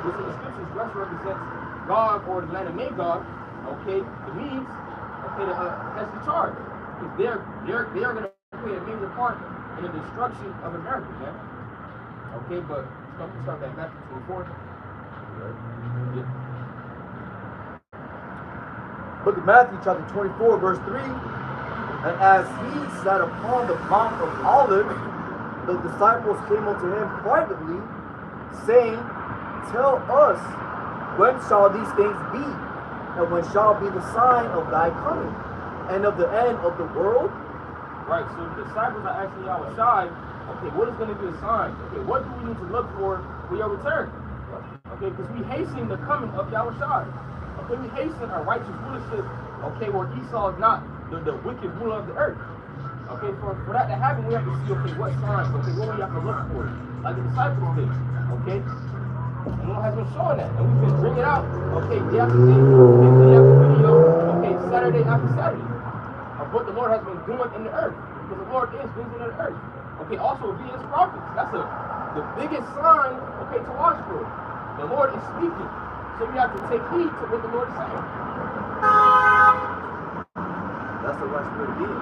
which in the scriptures Russia represents God or the land of Magog, okay, the Medes, okay, has the charge. Because they are going to play a major part in the destruction of America, man. Okay, but let's start that Matthew 24. Yeah. Book of Matthew, chapter 24, verse 3. And as he sat upon the Mount of Olives, the disciples came unto him privately, saying, Tell us, when shall these things be? And when shall be the sign of thy coming, and of the end of the world? Right, so the disciples are asking Yahweh Shai, okay, what is going to be a sign? Okay, what do we need to look for your return? Okay, because we hasten the coming of Yahweh Shai. Okay, we hasten a righteous rulership, okay, where Esau is not the wicked ruler of the earth. Okay, for that to happen, we have to see, okay, what signs, okay, what we have to look for, like the disciples did, okay? And the Lord has been showing that, and we've been bringing it out, okay, day after day, okay, video after video, okay, Saturday after Saturday, of what the Lord has been doing in the earth, because the Lord is visiting the earth. Okay, also via his prophets, that's the biggest sign, okay, to watch for. The Lord is speaking, so we have to take heed to what the Lord is saying. That's the right spirit of being.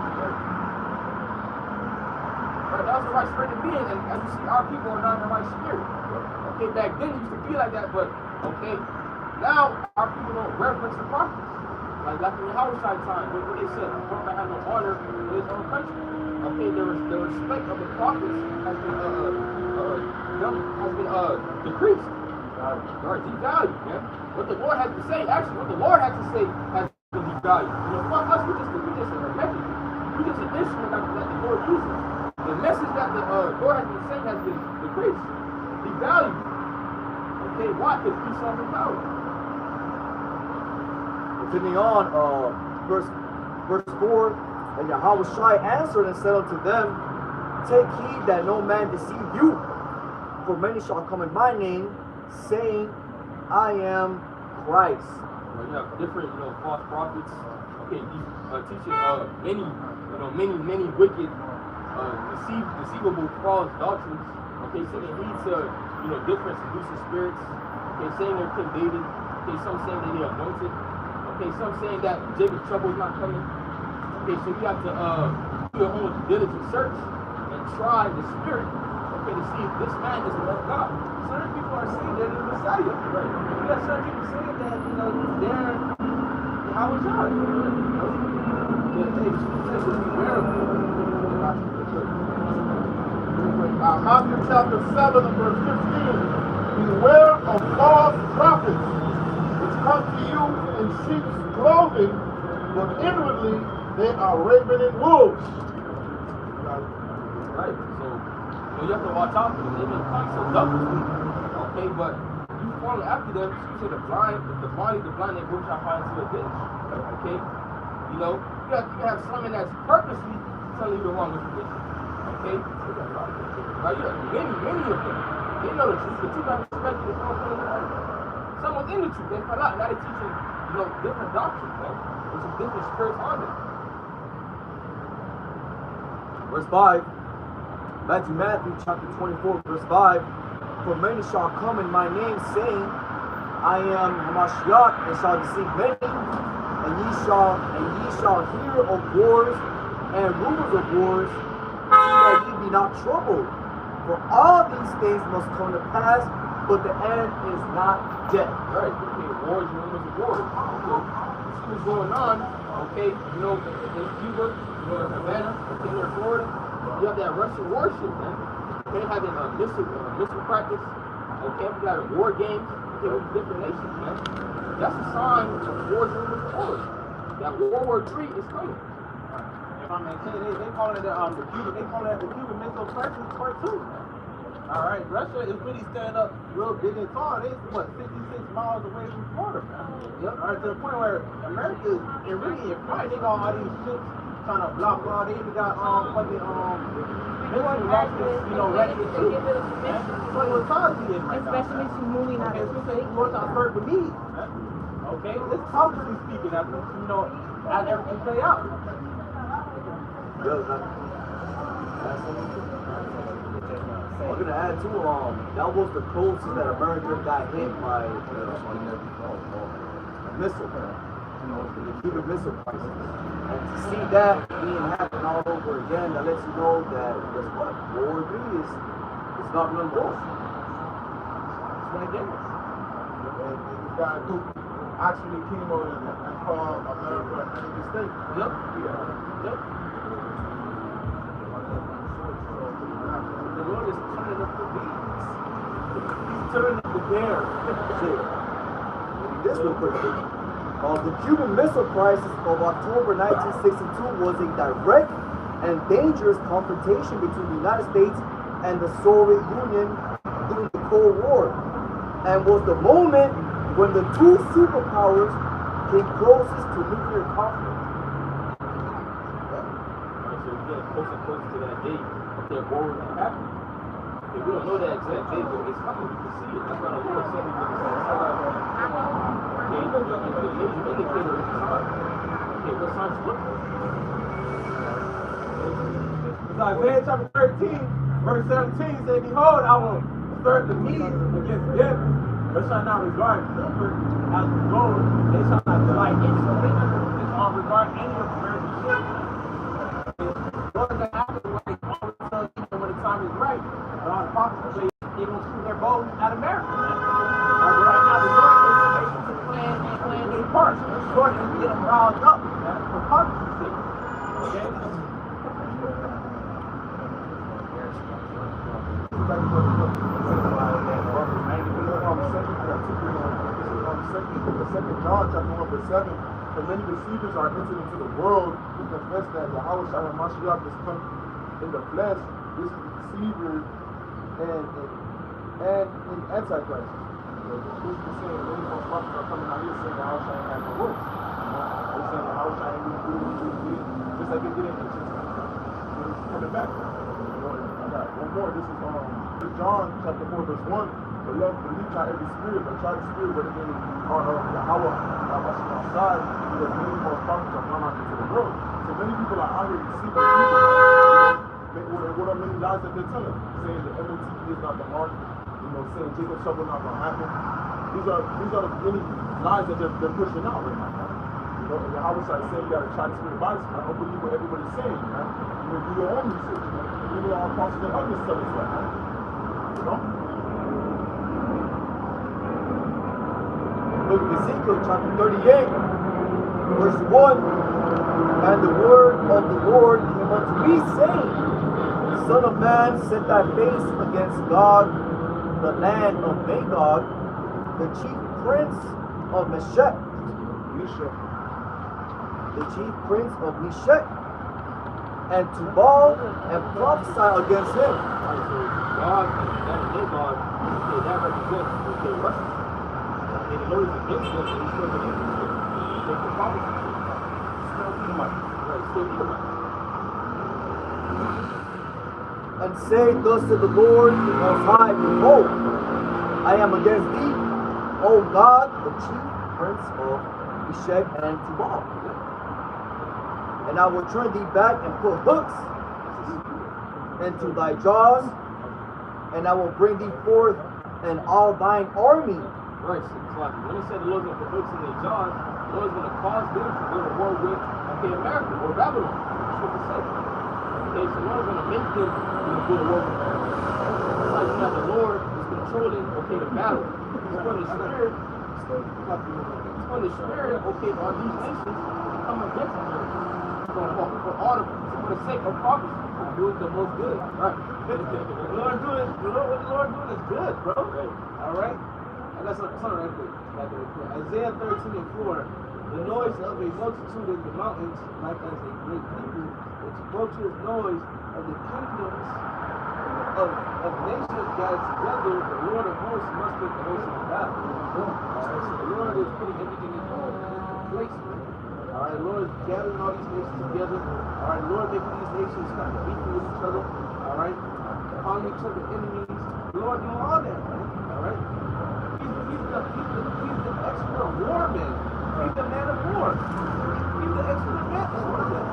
Right, that's the right spirit of being, and as you see, our people are not in the right spirit. Okay, back then it used to be like that, but okay, now our people don't reverence the prophets. Like in the Haushai time, what they said, the prophet had no honor in his own country. Okay, the respect of the prophets has been decreased. Right, devalued, man. What the Lord has to say, actually, what the Lord has to say has been devalued. You know, fuck us, we just a message. We just an instrument that the Lord uses. The message that the Lord has been saying has been decreased, devalued. Okay, why? Because Esau is power. Continuing on, verse 4, and Yahweh Shai answered and said unto them, Take heed that no man deceive you, for many shall come in my name, saying, I am Christ. Well, you have different, false prophets, okay, teaching many wicked, deceivable false doctrines, okay, saying it leads to, different seducing spirits, okay, saying they're King David, okay, some saying that they're anointed, okay, some saying that Jacob's trouble is not coming, okay, so you have to do your own diligent search and try the spirit, okay, to see if this man is the God. Certain people are saying they're the Messiah. Right. You got certain people saying that, they're Yahweh Shai. Matthew chapter 7 and verse 15. Beware of false prophets, which come to you in sheep's clothing, but inwardly they are ravening wolves. Right. So you have to watch out for them. They've been coming so double. Okay, but you follow after them, you say the blind, they will shall fall into a ditch. Okay? You have someone that's purposely telling you the wrong information. Okay? Right? You have many of them. They know the truth, but you got to respect the truth. Some within the truth, they fell out. Now they're teaching, different doctrines, man. With some different spirits on them. Verse 5, Matthew chapter 24, verse 5. For many shall come in my name, saying, I am Hamashiach, and shall deceive many, and ye shall hear of wars and rumors of wars, see that ye be not troubled. For all these things must come to pass, but the end is not yet. Right, okay, wars and rumors of wars. Okay, you see what's going on, okay, in Cuba, in Havana, okay, in Florida, you have that Russian warship, man. They having a missile practice, okay, we got war games, okay, with different nations, man. That's a sign of wars and rumors of wars. That World War III is coming. If I'm maintaining, they call it the Cuban Missile Crisis Part 2. All right, Russia is really standing up real big and tall. They 66 miles away from Florida, man. Yep. All right, to the point where America is really in fright. They got all these ships trying to block all. They even got missile rockets, ready to shoot. So what time is it right now? Especially if you're moving out of the state. North on First Believe. Okay, it's comfortably speaking after as everything play out. I'm gonna add to that was the closest that America got hit by a missile, the Cuban Missile Crisis. And to see that being happen all over again, that lets you know that guess what? World War III is not gonna go. It's right there. And this guy who actually came over and called America an enemy state. Yep. Yep. The Lord is turning up the beats. He's turning up the bear. This was pretty good. The Cuban Missile Crisis of October 1962 was a direct and dangerous confrontation between the United States and the Soviet Union during the Cold War, and was the moment when the two superpowers came closest to nuclear conflict. Alright, so we're getting closer and closer to that date. Okay, war will be happening. Okay, we don't know that exact date, but it's coming. We can see it. That's why the Lord said we can see it. Okay, the major indicator is the sun. Okay, what sign you look for? It's Isaiah chapter 13, verse 17 said, Behold, I will stir the Medes against them. They shall not regard silver as gold. They shall not delight in silver. They shall regard any of American shit. What's going to happen when they always tell you when the time is right? But all the prophets say they're going to shoot their bows at America. Right now, the Lord is able to plan their parts. The Lord is to get them riled up for purposes' sake. Okay? Second John chapter 1 verse 7. For many deceivers are entered into the world who confess that Yahweh Shai Mashiach has come in the flesh. This is the deceiver and in Antichrist. Who's saying many false prophets are coming out here saying Yahweh Shai has no works. They're saying Yahweh Shai ain't really do just like they did in Egypt. Coming back. I got one more. This is John chapter 4 verse 1. Beloved, believe not every spirit, but try the spirit whether they are of Yahweh outside, because many false prophets are gone out into the world. So many people are out here deceiving people. What are many lies that they're telling? Saying the MOTP is not the mark, saying Jacob's trouble not gonna happen. These are the many lies that they're pushing out right now. And Yahweh is saying you gotta try the spirit by the spirit. Don't believe what everybody's saying, man. Do your own research, man. Many are apostles and others tell us that, man. Look at Ezekiel chapter 38, verse 1. And the word of the Lord came unto me, saying, Son of man, set thy face against God, the land of Magog, the chief prince of Meshech, the chief prince of Meshech, and Tubal, and prophesy against him. Alright, so God and Magog, okay, that represents, Russia. And the Lord is against them, and he's still against them. They can promise you. Still Edomite. Right, still Edomite. And say thus to the Lord Most High, Behold, I am against thee, O God, the chief prince of Meshech and Tubal. And I will turn thee back and put hooks into thy jaws, and I will bring thee forth and all thine army. Right, so it's like when he said the Lord's going to put hooks in their jaws, the Lord's going to cause them to go to war with, America or Babylon. That's what it says. Okay, so the Lord's going to make them go to war with America. It's like you have the Lord is controlling, the battle. He's going to spirit, all these nations to come against America. For all of them, for the sake of prophecy, doing the most good. Right. What the Lord doing is good, bro. Right. All right. I got something right quick. Isaiah 13 and 4. The noise of a multitude in the mountains, like as a great people, its boisterous noise of the kingdoms of nations gathered together. The Lord of hosts mustered the hosts of battle. Alright, so the Lord is putting everything in place. Alright, the Lord is gathering all these nations together. Alright, the Lord making these nations kind of beefing with each other. Alright, calling each other enemies. The Lord doing all that, right? Alright. He's the expert war man. He's the man of war. He's the expert man of war man.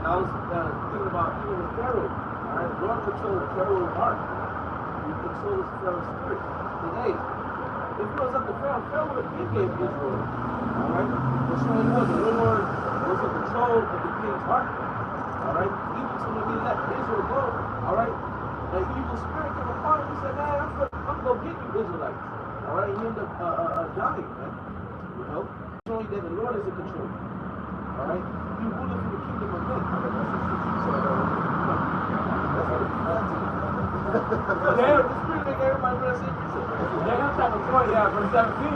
I was thinking about even with Pharaoh. Alright, God controls Pharaoh's heart. He controls Pharaoh's spirit. Today, if it was up to Pharaoh, Pharaoh would have been gave Israel. Alright? But showing what the Lord was in control of the king's heart. Alright? Even to when he let Israel go, alright? The evil spirit came upon him. He said, man, I'm gonna go get you Israelites. Alright? He ended up dying, man. You know? Showing that the Lord is in control. Alright? He ruled for the kingdom of men. Daniel, the spirit make everybody want to see you. Daniel chapter 20, verse 17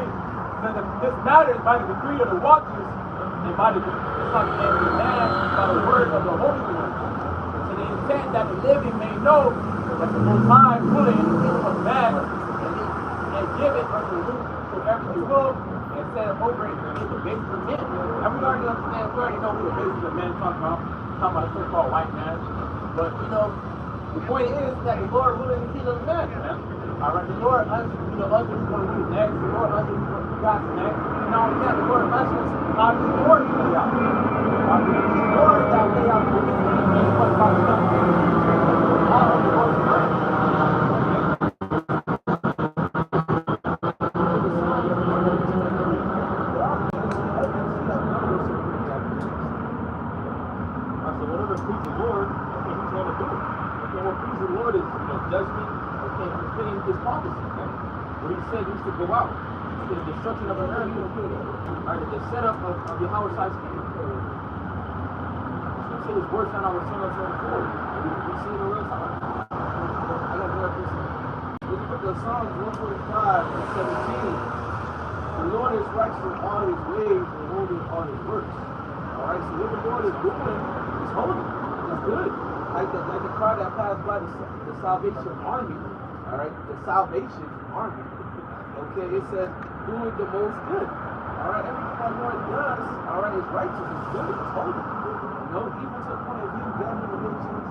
says that this matter is by the decree of the watchers and by the man by the word of the Holy One. To the intent that the living may know that the Most High ruler in the kingdom of man and give it unto whosoever he will and set it over it in the basis of men. And we already understand, we already know who the basis of men talking about the so-called white man. But you know, the point is that the Lord ruling in the kingdom of men, man. Alright, the Lord answers, us who's going to rule next, the Lord answers who got next. And not only that, the Lord answers how the Lord play out. The Lord that play out for me and what's about to come. All of the Lord's mind. So whatever pleases the Lord, okay, he's going to do it. Okay, what pleases the Lord is, judgment, okay, fulfilling his prophecy. What he said he should go out to the destruction of America, or the setup of Yahweh Shai's kingdom. So his words on our son of forward. We see it in real time. I got more this. Look at the Psalms 145 and 17. The Lord is righteous in all his ways and holy in all his works. Alright, so what the Lord is doing is holy. It's good. Like the car that passed by the Salvation Army. Alright, the Salvation Army. Okay, it says, doing the most good. Alright, everything that Lord does, alright, is righteous, it's good, it's holy. You know, even to the point of him gathering the nations,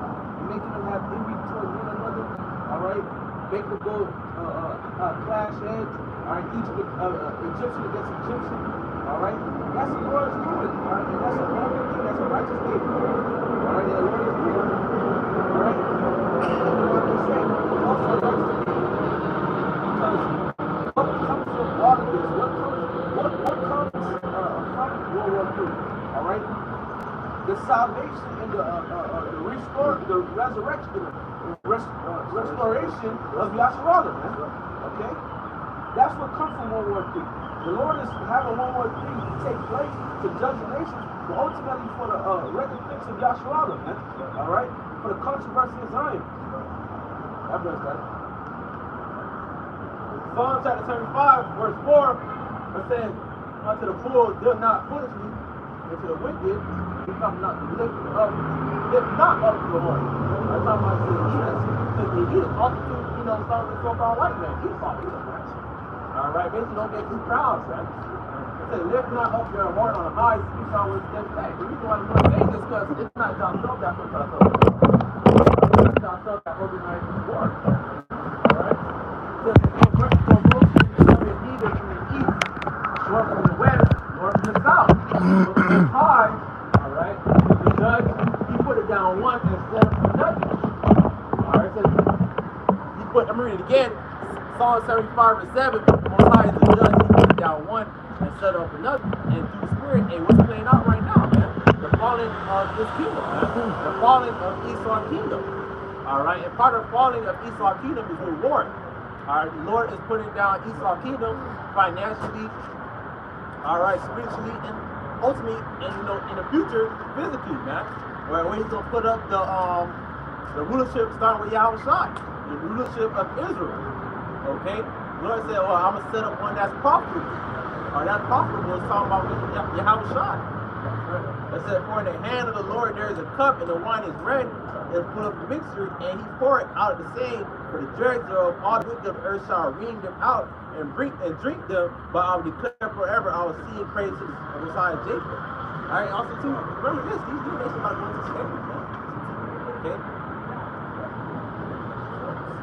making them have envy toward one another. Alright, making them go clash heads. Alright, Egyptian against Egyptian. Alright, that's the Lord's doing. Alright, and that's a holy thing, that's a righteous thing. Alright, and the Lord is doing. Alright, and what they say, also righteous thing. Because what comes from all of this? What comes from World War II? All right, the salvation and the resurrection, restoration of Yahshua, man. Okay, that's what comes from World War II. The Lord is having World War III take place to judge the nations, but ultimately for the recompense of Yahshua, man. All right, for the controversy of Zion. God bless that. Psalm chapter 75, verse 4, it says, unto the poor deal not foolishly, and to the wicked become not lift not up the Lord. I'm talking about the Edom, because the Edom also too, some so-called white man, Esau, right? Alright, basically don't get too proud, man. It says, lift not up your horn on the high, Esau will step back. The reason why I'm going to say this, because it's not John Self that puts us up. It's John Self that organizes the war. Alright? From the west or from the south. So the high, alright, the judge, he put it down once and set up the judgment. Alright, so I'm reading it again. Psalm 75 and 7, the Most High is the judge, he put it down one and set up another. And through the spirit, and what's playing out right now, man? The falling of this kingdom, man. The falling of Esau's kingdom. Alright, and part of the falling of Esau's kingdom is reward. Alright, the Lord is putting down Esau's kingdom financially, alright, spiritually, and ultimately, and in the future, physically, man. Where he's gonna put up the rulership starting with Yahweh Shai, the rulership of Israel. Okay? The Lord said, well, I'm gonna set up one that's profitable. Or that's profitable is talking about Yahweh Shai. It said, for in the hand of the Lord there is a cup, and the wine is red, and full of mixture, and he pour it out of the same, for the dregs thereof, all the wicked of earth shall wring them out, and drink them, but I will declare forever, I will see and praise to the Messiah Jacob. Alright, also too, remember this, these two nations are going to slavery, man. Okay?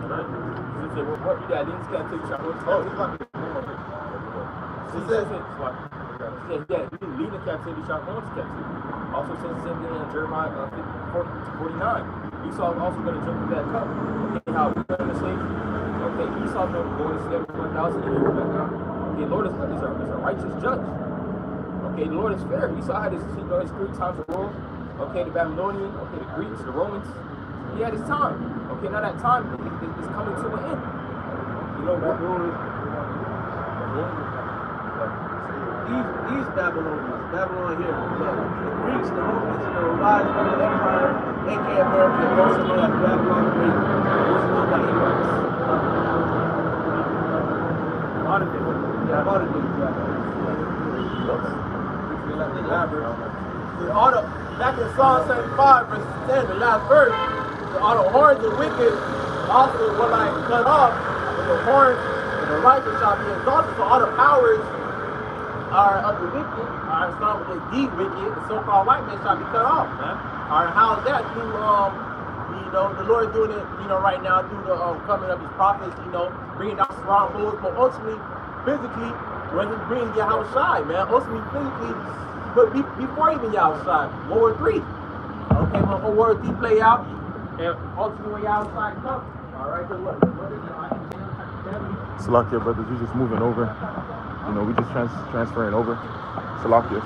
He said, what you got? These guys take you. It says, he didn't lead in captivity, shall go into captivity. Also says the same thing in Jeremiah 49. Esau is also going to drink of that cup. Okay, how we're going to slavery. Okay, Esau's going to go into slavery for 1,000 years back now. Okay, the Lord is a righteous judge. Okay, the Lord is fair. Esau had his 3 times of rule. Okay, the Babylonian, okay, the Greeks, the Romans. He had his time. Okay, now that time is coming to an end. You know, These Babylonians, Babylon here, the Greeks, the Romans, the rise from the empire, aka America, also known as Babylon the Great, also known by Ewoks. Modern day, back in Psalm 75, verse 10, the last verse, all the horns of wicked also were like cut off, and the horns and the righteous shall be exalted. So all the powers are of the wicked, are starting with the deep wicked, the so-called white man shall be cut off, man. Alright, how's that through the Lord doing it, right now through the coming of his prophets, bringing down strongholds, but ultimately, physically, when he brings Yahushua, man, ultimately, physically, but before even Yahushua, World War III. Okay, when World War III play out, and ultimately when Yahushua comes, alright, so what? Salakia, brothers, we just moving over. We just transferring over. Salakia.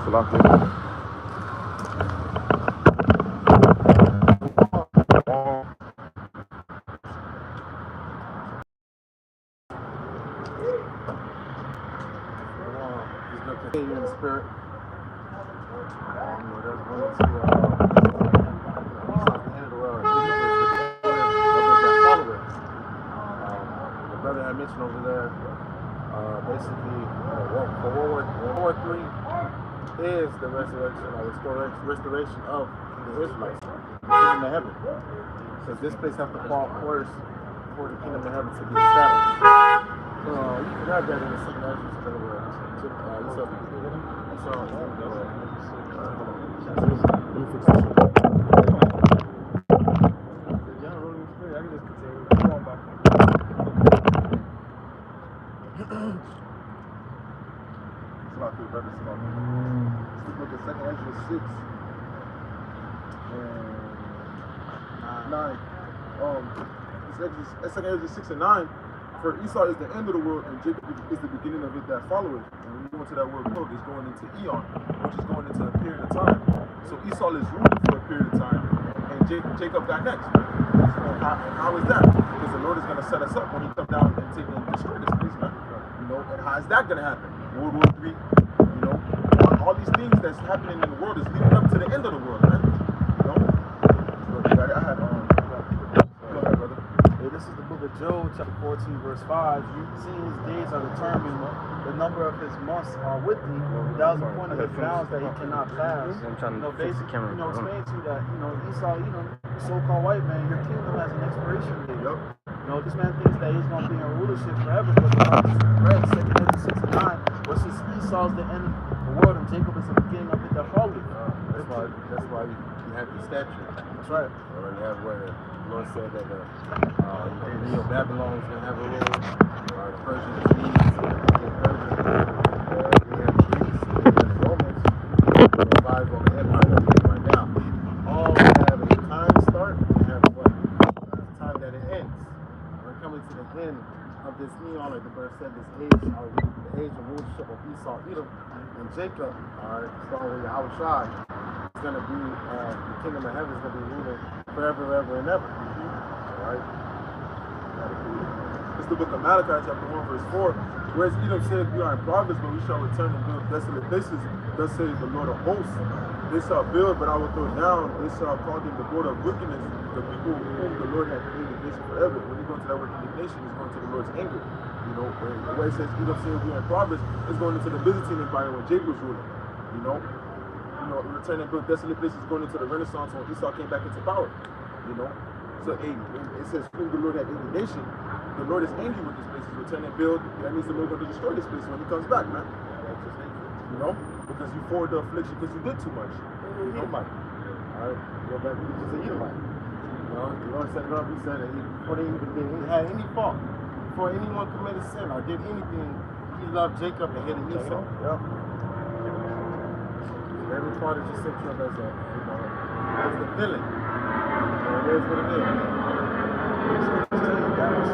Continue in the spirit. That's going to the end of the world. The brother had mentioned over there, basically, for World War III is the resurrection or restoration of the Israelites, the kingdom of heaven. Because this place has to fall first for the kingdom of heaven to be established. So you can grab that in the second Ezra. Second Ezra 6 and 9. For Esau is the end of the world, and Jacob is the beginning of it that followeth. And when you go into that word world, it's going into eon, which is going into a period of time. So Esau is ruling for a period of time, and Jacob got next. So how is that? Because the Lord is going to set us up when he comes down and take and destroy this place, man. And how is that going to happen? World War III, all these things that's happening in the world is leading up to the end of the world, man. So I had This is the book of Job, chapter 14, verse 5. You see his days are determined, the number of his months are with thee. That was the point of the bounds that he cannot pass. Basically, explain to you that, Esau, the so-called white man, your kingdom has an expiration date. This man thinks that he's going to be in rulership forever, but the Bible read 2 Ezra 6 and 9, which is Esau's the end of the world, and Jacob is the beginning of it that followed. That's why you have the statue. That's right. Or you have where the Lord said that Babylon was going to have a rule, or the Persians, the Medes, the Persians, we have the Greeks, the Romans, the five on the empire that we have right now. All have a time start and have what? A time that it ends. We're coming to the end of this eon, like the verse said, this age, the age of rulership of Esau, Edom, and Jacob, starting with Yahushua, is going to be, the kingdom of heaven is going to be ruling forever, ever, and ever. Alright? It's the book of Malachi, chapter 1, verse 4. Whereas Edom said, we are in province, but we shall return and build desolate places. Thus says the Lord of hosts. They shall build, but I will throw down. They shall call them the border of wickedness, the people whom the Lord hath indignation forever. When you go into that word indignation, it's going to the Lord's anger. The way it says Edom said we are in province, it's going into the Byzantine Empire when Jacob was ruling. Return and build desolate places, going into the Renaissance when Esau came back into power. So it says whom the Lord had indignation. The Lord is angry with this place. Return and build. That means the Lord is going to destroy this place when he comes back, man. Because you forward the affliction because you did too much. Alright, go back to the Edomite. The Lord set it up. He said that before they even had any fault, before anyone committed sin or did anything, he loved Jacob and hated Esau. Every father just sets you up as a, as the villain. So it is what it is. That was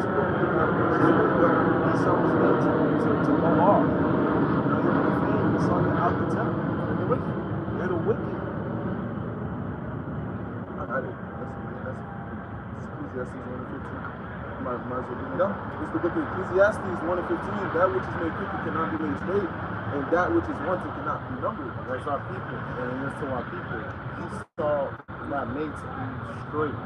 Esau was made to go off. You're profane. Esau went out the temple. They're wicked. They're the wicked. That's Ecclesiastes 1:15. Might as well bring it up. It's the book of Ecclesiastes 1:15. That which is made crooked cannot be made straight, and that which is wanted cannot be numbered. That's our people, and it's to our people. Esau not made to be straight.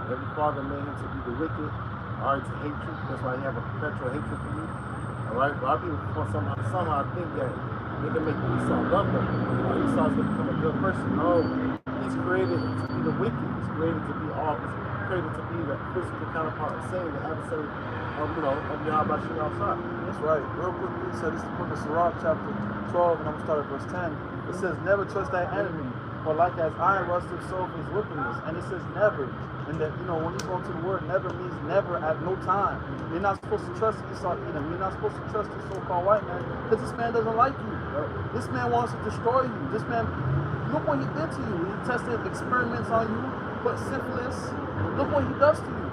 Every father made him to be the wicked. All right, to hate you. That's why he have a perpetual hatred for you. All right, but our people somehow think that they can make Esau love them. Esau's gonna become a good person. No, he's created to be the wicked. He's created to be all. He's created to be the physical counterpart of Satan, the adversary of Yahweh outside. That's right. Real quick, please. So this is the book of Sirach, chapter 12, and I'm going to start at verse 10. It says, never trust thy enemy, for like as iron rusteth, so is wickedness. And it says never. And that, when you go into the word, never means never at no time. You're not supposed to trust Esau Edom. You're not supposed to trust this so-called white man, because this man doesn't like you. This man wants to destroy you. This man, look what he did to you. He tested experiments on you, put syphilis. Look what he does to you.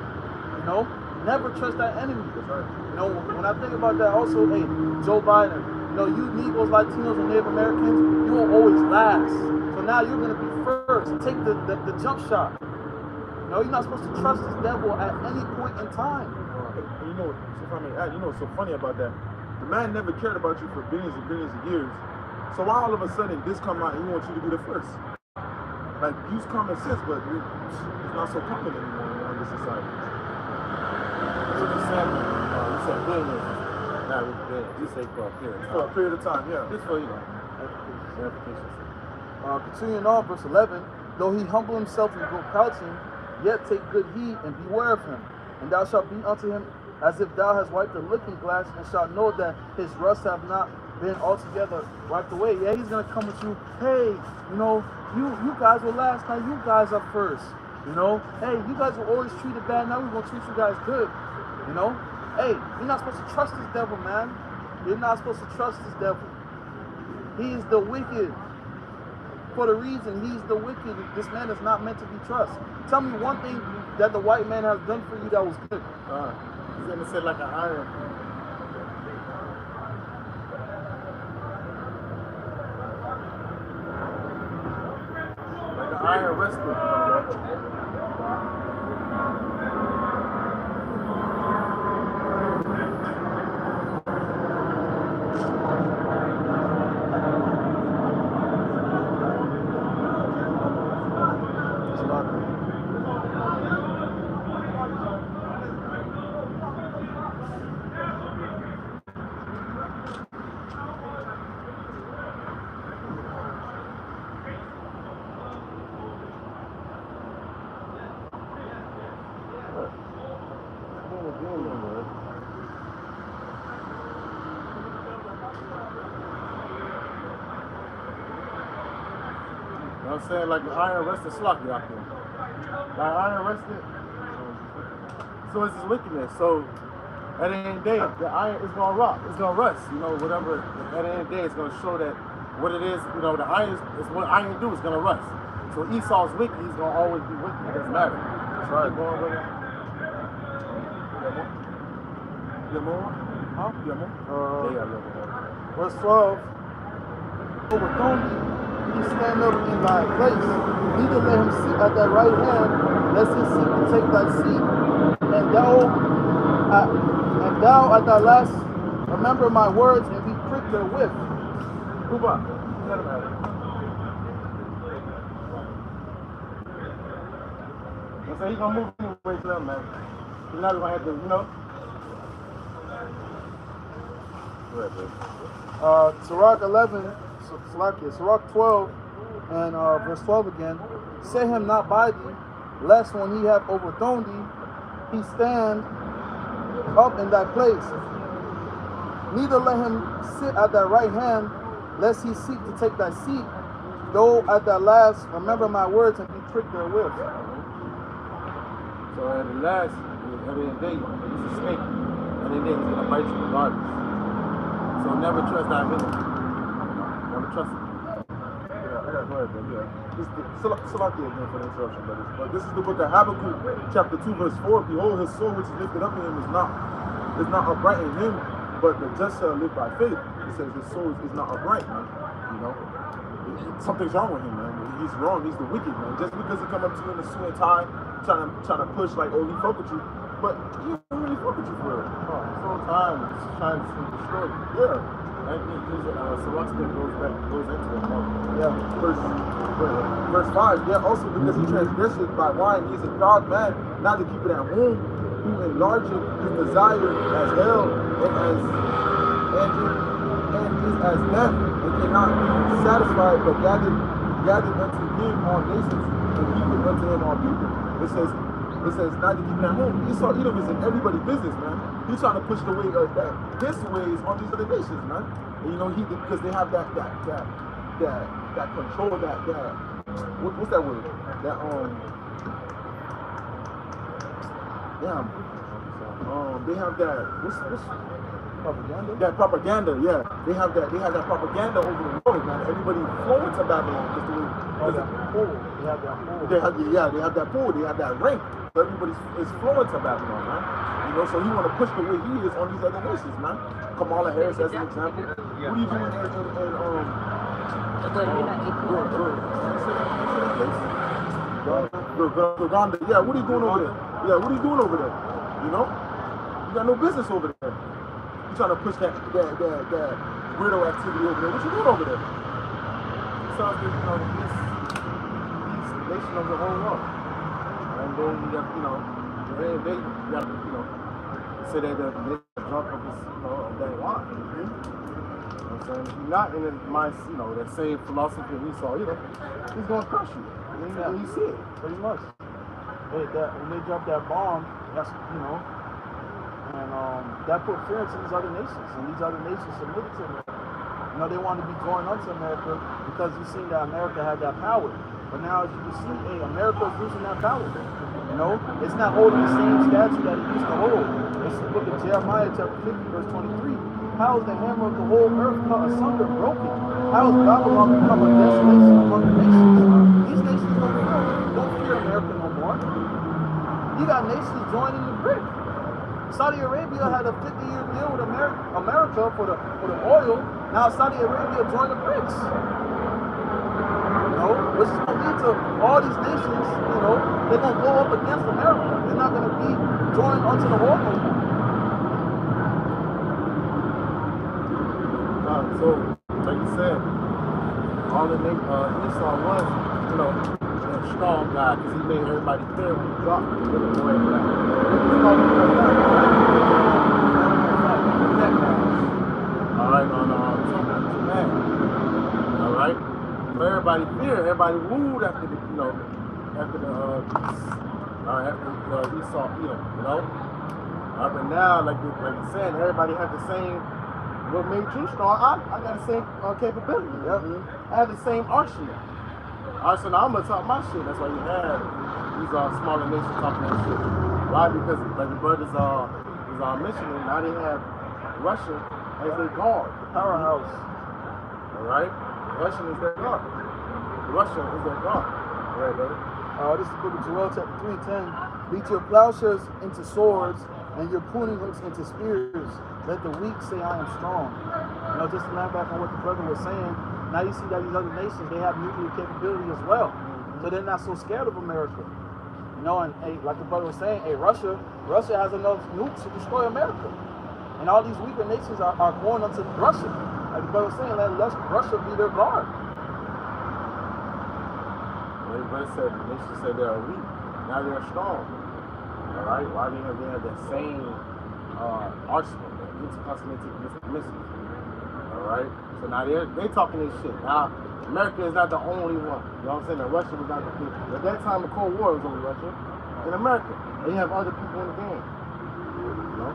Never trust that enemy. When I think about that also, hey, Joe Biden, you Negroes, Latinos, and Native Americans, you will always last. So now you're going to be first. Take the jump shot. You're not supposed to trust this devil at any point in time. What's so funny about that? The man never cared about you for billions and billions of years. So why all of a sudden this come out and he wants you to be the first? Like, use common sense, but it's not so common anymore in this society. So just saying, you said billions. Nah, just say for a period of time. For a period of time, yeah. Just for, verification. Continuing on, verse 11, though he humble himself and go crouching, yet take good heed and beware of him. And thou shalt be unto him as if thou hast wiped a looking glass, and shalt know that his rust have not been altogether wiped away. Yeah, he's going to come with you, hey, you guys were last, now you guys are first. Hey, you guys were always treated bad, now we're going to treat you guys good. Hey, you're not supposed to trust this devil, man. You're not supposed to trust this devil. He is the wicked. For the reason he's the wicked, this man is not meant to be trusted. Tell me one thing that the white man has done for you that was good. He's going to say like an iron. Like an iron wrestler. I'm saying like the iron rested sloppy out there. Like iron rested. So it's his wickedness. So at the end of the day, the iron is gonna rot. It's gonna rust. Whatever. At the end of the day, it's gonna show that what it is. The iron is what iron do. Is gonna rust. So Esau's wicked. He's gonna always be wicked. It doesn't matter. That's right. Going with it. You have more? Huh? You have more? Verse 12. Overthrown he stand up in thy place. Neither let him sit at thy right hand, lest he seek to take thy seat. And thou at thy last remember my words and be pricked therewith. Kuba, let him have it. So he's gonna move anyway to them, man. He's not gonna have to, Go ahead, baby. Sirach 11. Sirach 12 and verse 12 again. Set him not by thee, lest when he have overthrown thee, he stand up in thy place. Neither let him sit at thy right hand, lest he seek to take thy seat. Though at thy last remember my words and be pricked therewith. So at the last, at the end of the day, he's a snake. At the end of the day, he's gonna bite you regardless. So never trust that enemy. Never trust him. I got go ahead, bro. Yeah. Salakia again for the interruption, brothers. But this is the book of Habakkuk, chapter 2, verse 4. Behold, his soul which is lifted up in him is not upright in him, but the just shall live by faith. It says his soul is not upright, man. You know, something's wrong with him, man. He's wrong. He's the wicked, man. Just because he come up to you in a suit and tie, trying to push like, oh, he fuck with you, but he don't really fuck with you for real. Oh, this whole time it's trying to destroy you. Yeah. And Salakia goes into it more. Yeah, verse 5, yeah, also because he transgressed by wine, he is a proud man, not to keep it at home, who enlargeth his desire as hell, and is as death, and cannot be satisfied, but gathered unto him all nations, and heapeth unto him all people. It says not to keep it at home. Esau Edom is in everybody's business, man. He's trying to push the way that his ways on these other nations, man. And you know, because they have that control, what's that word? They have that propaganda. That propaganda, yeah. They have that propaganda over the world, man. Everybody flowing to Babylon because they have that pull. They have that pull. They have that rank. So everybody is flowing to Babylon, man. You know, so he want to push the way he is on these other nations, man. Kamala Harris as an example. What are you doing Uganda? Yeah, what are you doing over there? Yeah, what are you doing over there? You know, you got no business over there. You trying to push that weirdo activity over there? What you doing over there? Sounds like, you know, these nation of the whole world. And then you got, you know, they got, you know, say that they're drunk of this, you know, of that wine. You know what I'm saying? If you're not in you know, that same philosophy we saw, you know, he's gonna crush you. When you see it. Pretty much. When they drop that bomb, that's, you know, and that put fear into these other nations, and these other nations submitted to them. You know, they want to be joined onto America because you've seen that America had that power. But now, as you can see, hey, America is losing that power. You know, it's not holding the same statue that it used to hold. It's the book of Jeremiah, chapter 50, verse 23. How is the hammer of the whole earth cut asunder broken? How is Babylon become a desolation among the nations? These nations don't fear America no more. You got nations joining the BRIC. Saudi Arabia had a 50-year deal with America for the oil. Now Saudi Arabia joined the BRICS. You know, which is going to lead to all these nations, you know, they're going to go up against America. They're not going to be joined onto the war no more. So, like you said, all the Esau was, you know, that strong guy, because he made everybody fear when he dropped the little boy. Alright, alright. So everybody fear, everybody wooed after the, you know, after Esau, you know. But now, like you said, everybody have the same. What made you strong? I got the same capability. Yep. I have the same arsenal. I'm gonna talk my shit. That's why you have these smaller nations talking that shit. Why? Because like the brothers was mentioning, now they have Russia as their guard, the powerhouse. All right, Russia is their guard. Russia is their guard. All right, brother. This is the book of Joel, chapter 3:10. Beat your plowshares into swords and your pruning hooks into spears. Let the weak say, I am strong. You know, just to land back on what the brother was saying, now you see that these other nations, they have nuclear capability as well. So they're not so scared of America. You know, and hey, like the brother was saying, hey, Russia has enough nukes to destroy America. And all these weaker nations are going onto Russia. Like the brother was saying, let Russia be their guard. Well, the brother said, the nations said they are weak. Now they're strong. All right, why do they have that same arsenal, that intercontinental missiles? All right, so now they talking this shit. Now America is not the only one. You know what I'm saying? That Russia was not the only. At that time, the Cold War was only Russia and America, and you have other people in the game. You know.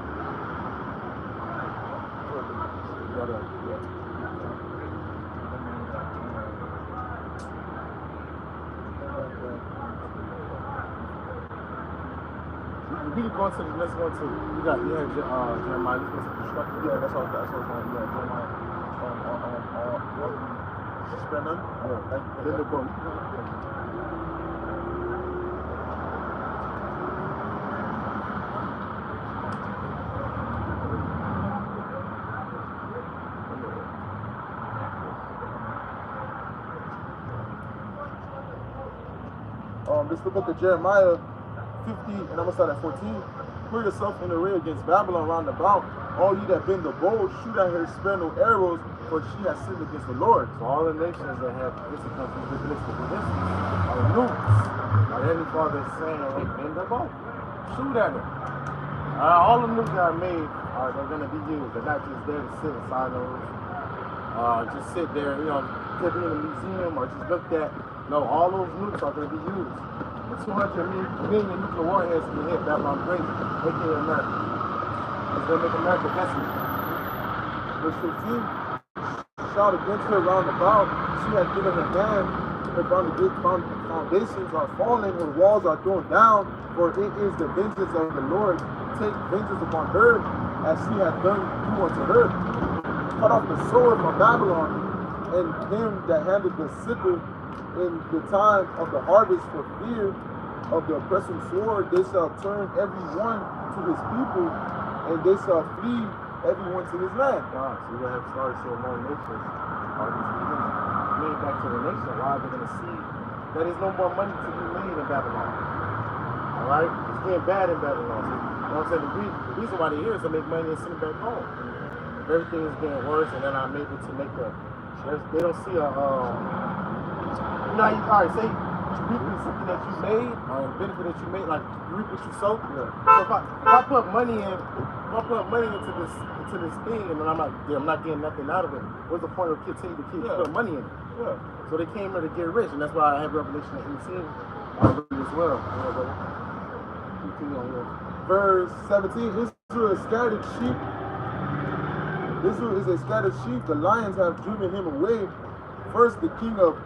We can go into the next one too. You have Jeremiah. This was constructed. Yeah, that's all. Yeah, Jeremiah. Spare none? Yeah. Then the boat. This is the book of Jeremiah 50, and I'm going to start at 14. Put yourself in array against Babylon round about. All ye that bend the bow, shoot at her, spare no arrows, for she has sinned against the Lord. So all the nations that have difficulties with this are nukes. Our Heavenly Father is saying, hey, bend the bow. Shoot at them. All the nukes that are made they're going to be used. They're not just there to sit in silos, just sit there, could be in a museum or just looked at. No, all those nukes are going to be used. The 200 million nuclear warheads can hit Babylon crazy, making America. It's going to make America desolate. Verse 15. Shout against her round about. She has given a man. Her foundations are falling. Her walls are thrown down. For it is the vengeance of the Lord. Take vengeance upon her, as she hath done you unto her. Cut off the sword from Babylon, and him that handled the sickle in the time of the harvest, for fear of the oppressing sword. They shall turn every one to his people, and they shall flee everyone to his land. So you're going to have to start seeing more nations. All these heathens made back to the nation. Why are they going to see that there's no more money to be made in Babylon? All right? It's getting bad in Babylon. So, you know what I'm saying? The reason why they're here is to make money and send it back home. If everything is getting worse and they're not able to make they don't see a, all right, say you reap something that you made, or a benefit that you made, like you reap what you sow. Yeah. So if I put money into this thing, and then I'm not getting nothing out of it, what's the point of continue to keep putting money in it? Yeah. So they came here to get rich, and that's why I have Revelation 18 as well. Verse 17, Israel is scattered sheep. Israel is a scattered sheep. The lions have driven him away. First, the king of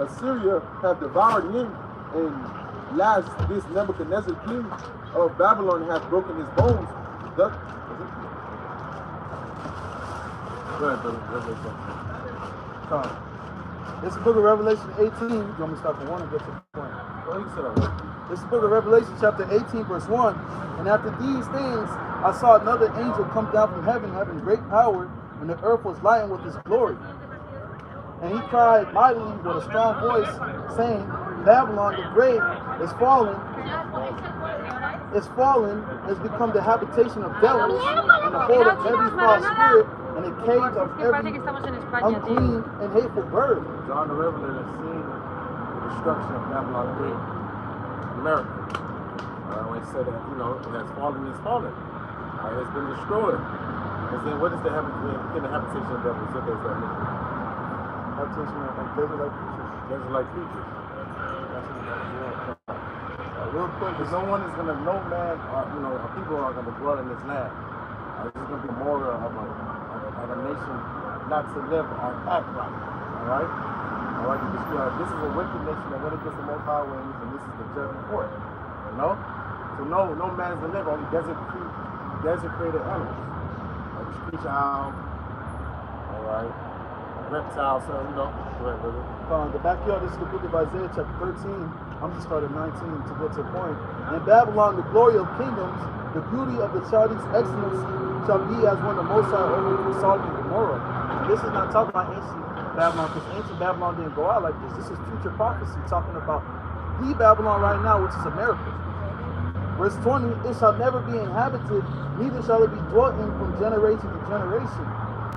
Assyria have devoured him, and last, this Nebuchadnezzar king of Babylon hath broken his bones. Go ahead, brother. This is the book of Revelation 18. You want me to start from 1 and get to the point? Well, you said that. This is the book of Revelation chapter 18, verse 1. And after these things, I saw another angel come down from heaven, having great power, and the earth was lightened with his glory. And he cried mightily with a strong voice, saying, Babylon the great is fallen, has become the habitation of devils, and the hold of every false spirit, and a cage of every unclean and hateful bird. John the Revelator has seen the destruction of Babylon the Great, America. When he said that, it has fallen, it's fallen. It has been destroyed. And then what is the habitation of devils? What does that mean? Habitation of desert-like creatures. Desert-like creatures. Real quick, because no man, or people are going to dwell in this land. This is going to be more of a nation not to live or act right. All right? All right? Because this is a wicked nation that went against the Most High ways, and this is the judgment for it. So no man's to live, only desert-created animals. Like the screech owl, all right? Reptiles, so, go ahead, brother. The backyard, this is the book of Isaiah, chapter 13. I'm just starting 19 to go to the point. In Babylon, the glory of kingdoms, the beauty of the Chaldees' excellence shall be as when the Most High overthrew Sodom and Gomorrah. And this is not talking about ancient Babylon, because ancient Babylon didn't go out like this. This is future prophecy talking about the Babylon right now, which is America. Verse 20, it shall never be inhabited, neither shall it be dwelt in from generation to generation.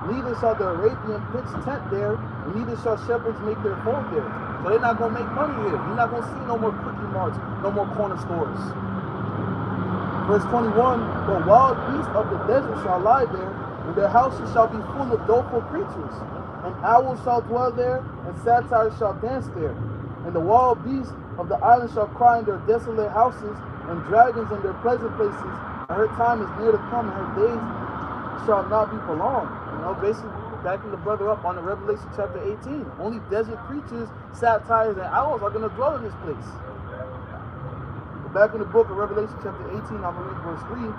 Neither shall the Arabian pitch tent there, and neither shall shepherds make their fold there. So they're not going to make money here. You're not going to see no more quickie marts, no more corner stores. Verse 21, the wild beasts of the desert shall lie there, and their houses shall be full of doleful creatures. And owls shall dwell there, and satyrs shall dance there. And the wild beasts of the island shall cry in their desolate houses, and dragons in their pleasant places. And her time is near to come, and her days shall not be prolonged. Basically backing the brother up on the Revelation chapter 18. Only desert creatures, satyrs, and owls are going to dwell in this place. But back in the book of Revelation chapter 18, I'm going to read verse 3.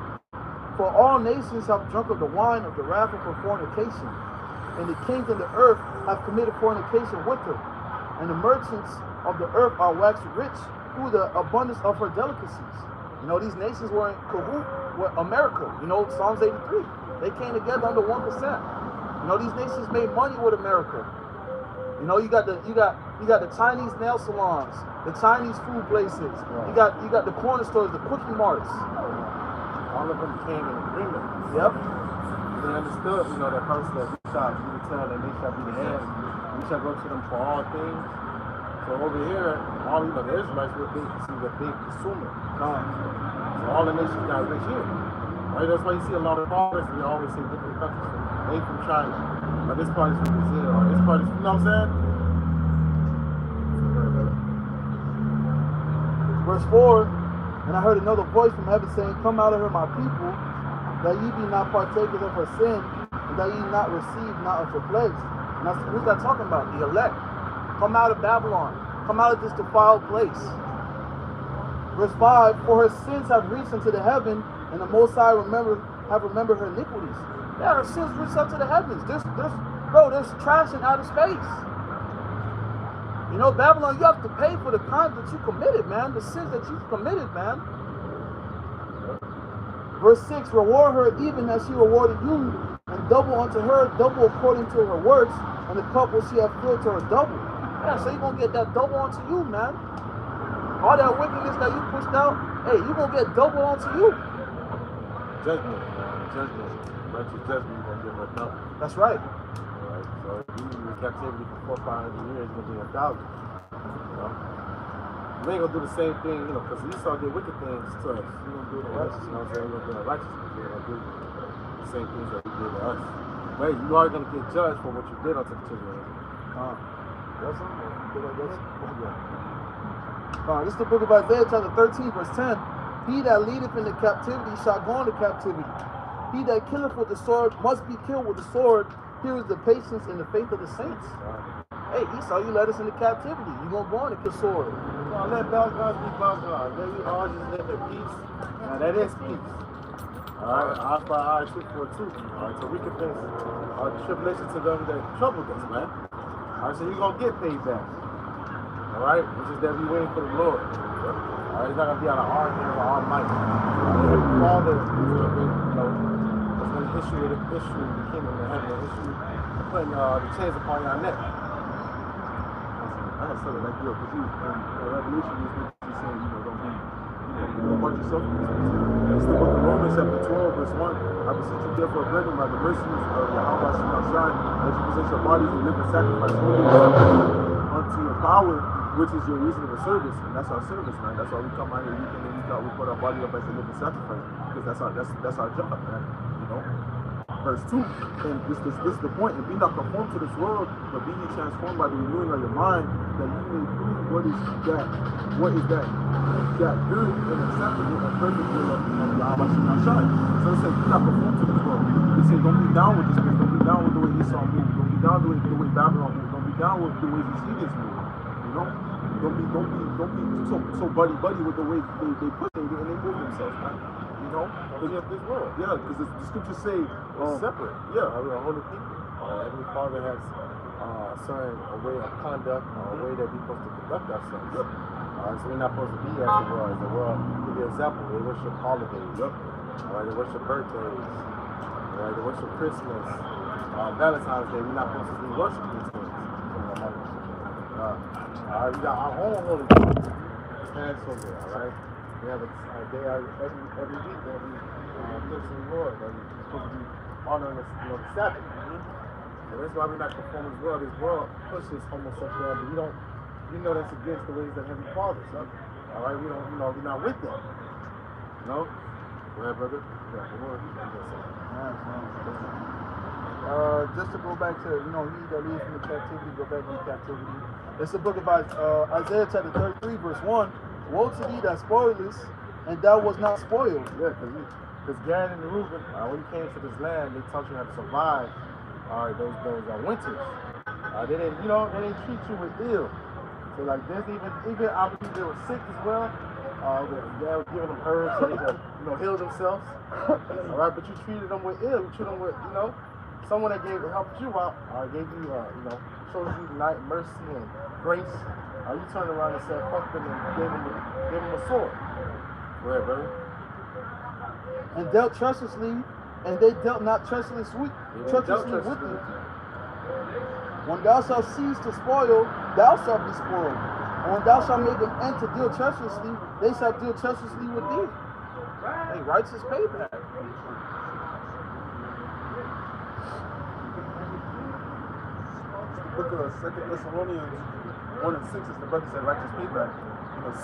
For all nations have drunk of the wine of the wrath of her fornication. and the kings of the earth have committed fornication with her. And the merchants of the earth are waxed rich through the abundance of her delicacies. You know, these nations were in cahoot with America. You know, Psalms 83. They came together under 1%. You know, these nations made money with America. You know, you got the Chinese nail salons, the Chinese food places. You got the corner stores, the cookie marts. All of them came in agreement. Yep. They understood, you know, that first that we shall be the tail and they shall be the head. We shall go to them for all things. So over here, all the Israelites were big consumer. So all the nations got rich here. Right? That's why you see a lot of progress. We always say different countries. They from China, or this part is from Brazil, or this part is, you know what I'm saying? Verse 4, and I heard another voice from heaven saying, Come out of her, my people, that ye be not partakers of her sin, and that ye not receive not of her plagues. And that's, who's that talking about? The elect. Come out of Babylon. Come out of this defiled place. Verse 5, for her sins have reached unto the heaven, and the Most High have remembered her iniquities. Yeah, her sins reached up to the heavens. There's trash in outer space. You know, Babylon, you have to pay for the crimes that you committed, man. The sins that you've committed, man. Verse 6, reward her even as she rewarded you, and double unto her, double according to her works, and the cup will she have filled to her double. Yeah, so you're going to get that double onto you, man. All that wickedness that you pushed out, hey, you're going to get double onto you. Judgment. Righteous judgment, you're going to get no double. That's right. Alright, so if you was in captivity for 400-500 years, you're going to get 1,000. You know? We ain't going to do the same thing, you know, because Esau did wicked things to us. We're going to do the righteous, you know what I'm saying? We're going to do the righteousness. We're going to do the same things that he did to us. But you are going to get judged for what you did unto the children of Israel. This is the book of Isaiah, chapter 13, verse 10. He that leadeth into captivity shall go into captivity. He that killeth with the sword must be killed with the sword. Here is the patience and the faith of the saints. Hey, Esau, you led us into captivity. You're going to go into the sword. No, let bygones be bygones. Let we all just live in peace. Now that is peace. Alright, eye for eye, tooth for a tooth. Alright, so we can face our tribulation to them that troubled us, man. Alright, so you're going to get paid back. Alright, it's just that we waiting for the Lord. Alright, it's not going to be out of our hand or our might. Every father is going to be, you know, is going to issue the kingdom of heaven, issue putting the chains upon your neck. I had said it like you, because you in Revelation, you saying, you know, don't be, don't watch yourself in this place. It's the book of Romans, chapter 12, verse 1. I beseech you, therefore, brethren, by the mercies of Yahweh Shai, that you present your bodies a living sacrifice, holy and acceptable unto your power, which is your reasonable service. And that's our service, man. That's why we come out here week in and week out. We put our body up as a living sacrifice, because that's our job, man. You know. Verse 2, and this is the point, and be not conformed to this world, but be ye transformed by the renewing of your mind, that you may prove what is that good and acceptable and perfect will of Yahweh Shai. So it says, be not conformed to this world. It says, don't be down with this place, don't be down with the way Esau moves, don't be down with the way Babylon moves, don't be down with the way these heathens move. You know? Don't be so buddy with the way they push it and they move themselves, man. You know, because this world. Yeah, because the scriptures say separate. Yeah, we're a holy people. Every father has a way of conduct, a way that we're supposed to conduct ourselves. Yep. So we're not supposed to be as the world. The world, to be an example, they worship holidays. Yep. They worship birthdays. They worship Christmas. Valentine's Day. We're not supposed to be worshiping these things. We got our own holy days. Passover, alright? We have a day every week that we live to the Lord, that we're supposed to be honoring the Sabbath. So that's why we're not conforming to this world. This world pushes homosexuality. We know that's against the ways that Heavenly Father. So, alright, we're not with them. No? Go ahead, brother. Yeah, the Lord. Just to go back to, he that leads from the captivity, go back into captivity. It's the book of Isaiah chapter 33, verse 1. Woe to thee that spoilest, and thou was not spoiled. Yeah, because Gad and Reuben, when you came to this land, they taught you how to survive those winters. They didn't treat you with ill. So like this, even I believe they were sick as well. They were giving them herbs so they could, heal themselves. Alright, but you treated them with ill. You treated them with, someone that helped you out, gave you, shows you light, mercy, and grace, you turn around and said, fuck them, and gave him a sword. Right, brother. And dealt treacherously, and they dealt not treacherously with you. When thou shalt cease to spoil, thou shalt be spoiled. And when thou shalt make an end to deal treacherously, they shall deal treacherously with thee. Hey, righteous payback. Book of 2 Thessalonians 1 and 6 is the brother said righteous payback.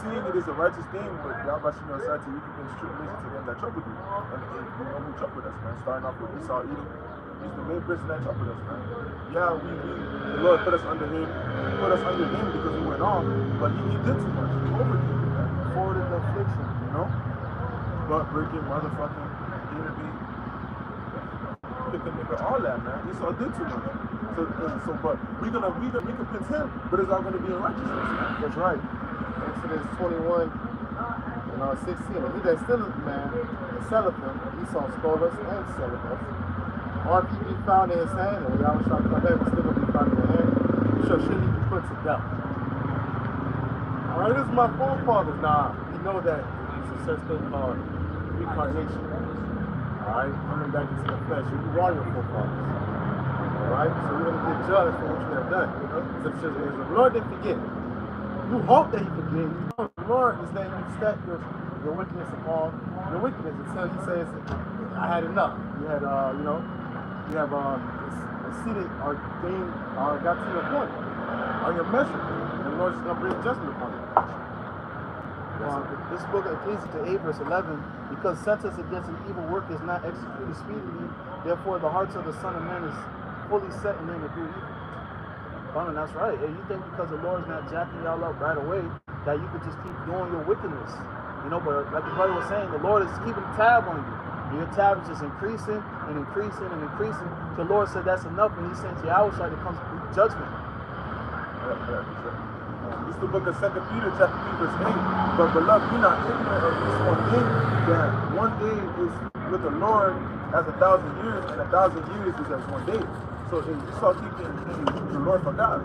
Seeing it is a righteous thing with Yahweh Shemel said to you can bring tribulation to them that trouble you. And you know who troubled us, man. Starting off with Esau Edom. He's the main person that troubled us, man. Yeah, the Lord put us under him because he went off, but he did too much. He overdid it, man. Forwarded the affliction, Butt breaking, motherfucking, picking nigga, all that, man. Esau did too much. But we can pin him, but it's all gonna be in righteousness, man. That's right. Exodus 21 and 16. And he that stealeth man and selleth him, Esau stole us and selleth us. Or if he be found in his hand, and Yahweh shall come back, but still gonna be found in your hand, shall surely be put to death. Alright, this is my forefathers. Now, we know that it's a such thing called reincarnation. Alright, coming back into the flesh. You are your forefathers. Alright, so we're gonna get judged for what you have done. So the Lord didn't forget. You hope that he forgives. The Lord is letting you stack your wickedness upon your wickedness until he says, I had enough. You had, you have exceeded or gained or got to your point or your measure. And the Lord is going to bring judgment upon you. This book of Ecclesiastes 8 verse 11, because sentence against an evil work is not executed speedily, therefore the hearts of the Son of Man is fully set in him to do evil. And that's right. Hey, you think because the Lord's not jacking y'all up right away that you could just keep doing your wickedness? But like the brother was saying, the Lord is keeping tab on you. And your tab is just increasing and increasing and increasing. The Lord said that's enough, and he sent Yahweh to come with judgment. This is the book of 2 Peter chapter 3 verse 8. But beloved, be not ignorant of this one thing, that one day is with the Lord as 1,000 years, and 1,000 years is as one day. So if you start thinking the Lord forgot,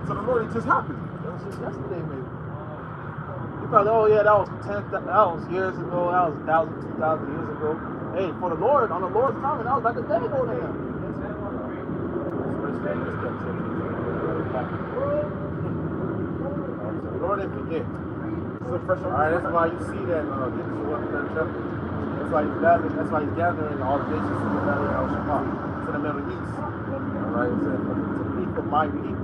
so the Lord, it just happened. It was just yesterday, maybe. You probably, that was years ago, that was 1,000, 2,000 years ago. Hey, for the Lord, on the Lord's coming, that was like a day ago to him. The Lord didn't forget. So fresh. Alright, that's why you see that that's why he's gathering all the nations in the valley of Shabbat, to the Middle East. Alright, to be for my people.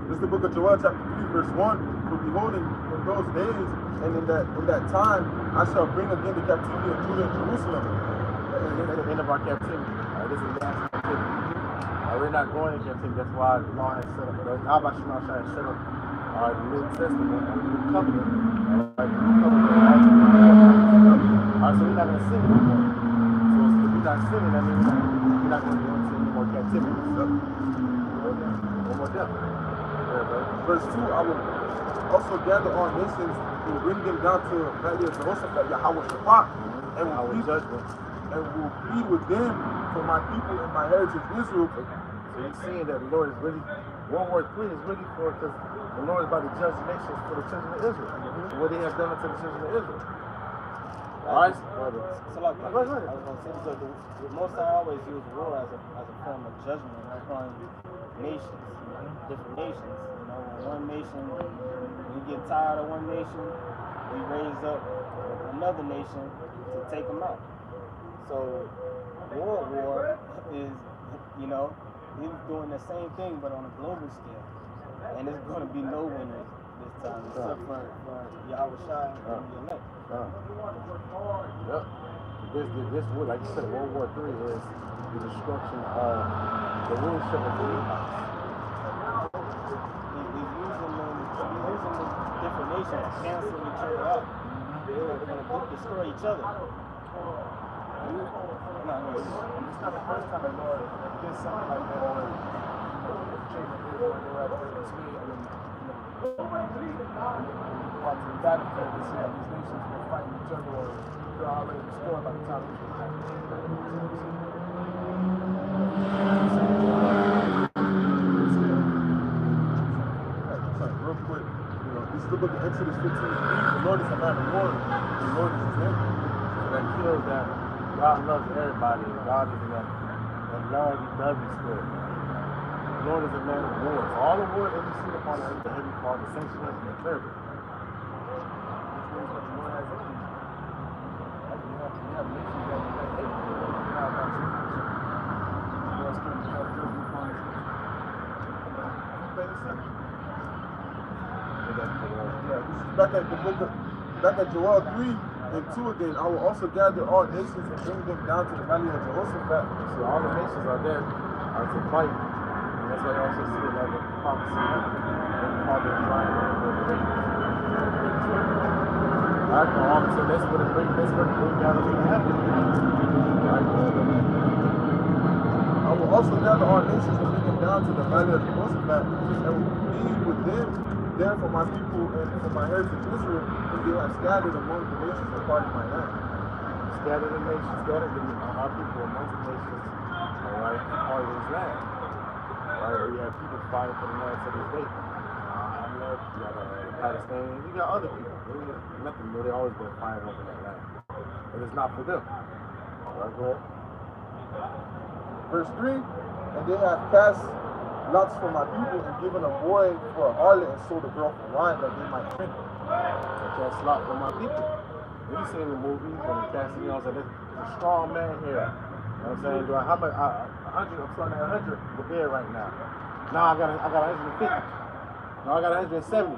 This is the book of Joel chapter 3 verse 1. For behold, in those days and in that time I shall bring again the captivity of Judah and Jerusalem. And the end of our captivity. This is the last captivity. We're not going to captivity. That's why the law has set up. Abba Shema Shai has set up the New Testament, the New Covenant. So we're not going to sin anymore. So if we're not sinning, that means we're not going to go into any more captivity. No more death. Verse 2, I will also gather all nations and bring them down to the valley of Jehoshaphat, Yahweh Shabbat, and will plead with them for my people and my heritage Israel. So you're seeing that the Lord is really, World War III is really because the Lord is about to judge the nations for the children of Israel. And what they have done unto the children of Israel. Alright? So like, I was going to say, so the Most High always use war as a form of judgment upon nations, different nations. One nation, when we get tired of one nation, we raise up another nation to take them out. So World War is, he's doing the same thing but on a global scale. And there's going to be no winners this time except for Yahweh Shai and the elect. Yep. This war, like you said, World War III is the destruction of the rulership of the Levites. He's using the different nations to cancel each other out. They're going to destroy each other. It's not the first time the Lord did something like that already. Watching the battlefield, we see how these nations were fighting each other or they're already destroyed by the time it was Real quick, this is the book of Exodus 15. The Lord is a man of war. The Lord is his name. So that kills that God loves everybody. God is in that loving spirit. The Lord is a man of war. So all the war that you see upon the earth, the heavy fall, the sanctuary, and the terrible. Which means what the Lord has in you. Like you have nations that hate you. How about you? Who else can you have judgment upon this nation? Plain and simple. Yeah, This is back at Joel 3 and 2 again. I will also gather all nations and bring them down to the valley of Jehoshaphat. so all the nations are there to fight. And that's why you also see another prophecy that the Father is lying on the Ravens. Alright, so all of a sudden that's what the breakdown is going to happen. Right? I will also gather all nations and bring them down to the valley of Jehoshaphat, and will be with them there for my people and for my heritage Israel, and they are scattered among the nations and part of my land. Scatter the nations, scatter our people amongst the nations, alright, and part of his land. Alright, we have people fighting for the land to this day. You got Palestinians, you got other people. Nothing new, they always been fighting over that land. But it's not for them. Alright, go ahead. Verse 3, and they have cast lots for my people and given a boy for a harlot and sold a girl for wine that they might drink. They cast lot for my people. You seen the movies when they cast, you know what I'm saying? There's a strong man here. You know what I'm saying? Do I, how much? 100, I'm starting at 100 the bed right now. Now I got 150. Now I got 170.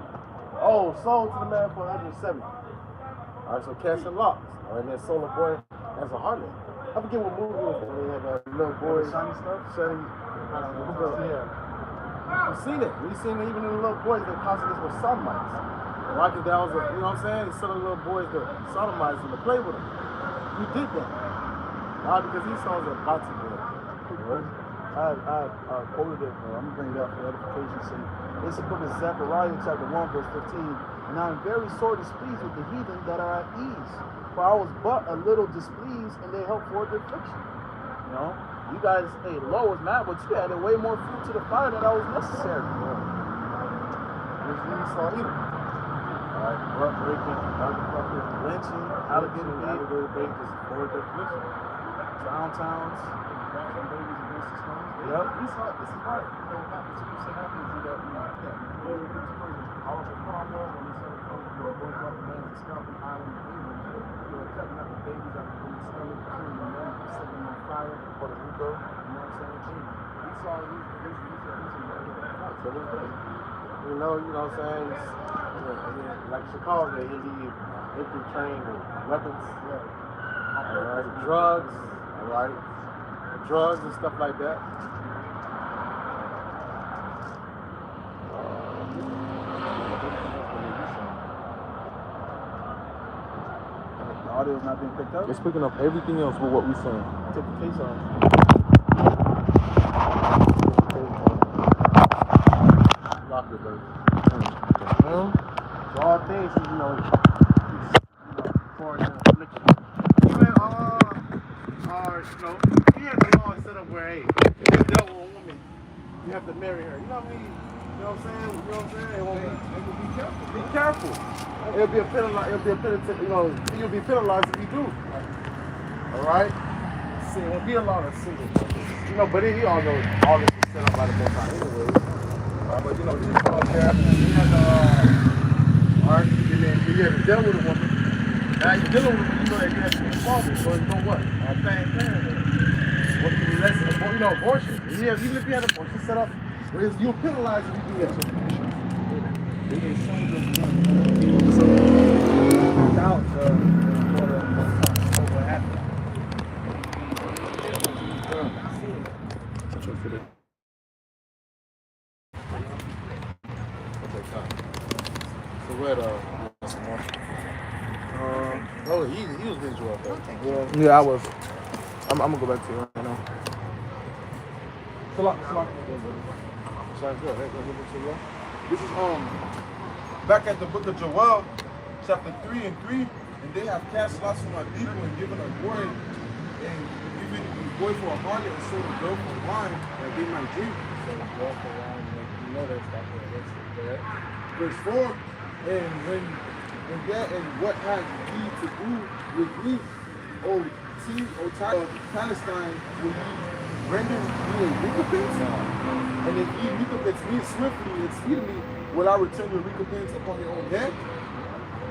Oh, sold to the man for 170. Alright, so casting lots. Alright, then sold a boy as a harlot. I forget what movie it was when they had that little boy shiny stuff. Yeah. You seen it. You seen it even in the little boys that costing this with sodomites. Why? Because that was a, you know what I'm saying? He's selling little boys to sodomites and to play with them. You did that. Why? Because he saw the boxing boy. I quoted it, I'm going to bring it up for edification's sake. It's the book of Zechariah, chapter 1, verse 15. And I am very sore displeased with the heathen that are at ease. For I was but a little displeased, and they helped for the affliction. You know, you guys, hey, Lord was mad, but you added way more food to the fire than that was necessary. Which you saw either. Alright, rug breaking, motherfucker, lynching, alligator bait, just for the affliction. Drown towns. Yep. We saw this is right. You know, what happens is that all of the Cromwell, when they started coming, going up the land, scalping island of England, they were cutting up the babies out of the stomach, killing the men, setting them on fire, Puerto Rico, you know what I'm saying? We saw these so this day. You know what I'm saying? Like Chicago, they need infantry trained with weapons, alright, drugs, alright, drugs and stuff like that. The audio's not being picked up. It's picking up everything else with what we're saying. Take the case off. Lock your bird. So all things, you know, for the affliction. Even, you know, he has a law set up where, hey, if you dealt with a woman, you have to marry her. You know what I mean? You know what I'm saying? You know what I'm saying? Be careful. Be careful. It'll be a penalty. You'll be penalized if you do. All right. See, it'll be a lot of single. You know, but he all knows all this is set up by the Most High anyway. But you know, just come up there. You have to, all right. You have to deal with a woman. Now you're dealing with a woman. You know that you have to be involved. So you know what? Abortion. Yeah, even if you had abortion set up, you'll penalize if you do that. Without what happened. So what? Oh, he was getting you up there. Yeah, I was. I'm gonna go back to it right now. Sounds good. This is back at the book of Joel, chapter 3 and 3, and they have cast lots for my people and given a boy And even the boy for a harlot and sold a girl for wine that they might drink. So go for wine, you know that's not the elixir, correct? Verse 4, and what has he to do with me, O child of Palestine, will ye render me a recompense? And if ye recompense me swiftly and speedily, will I return your recompense upon your own head?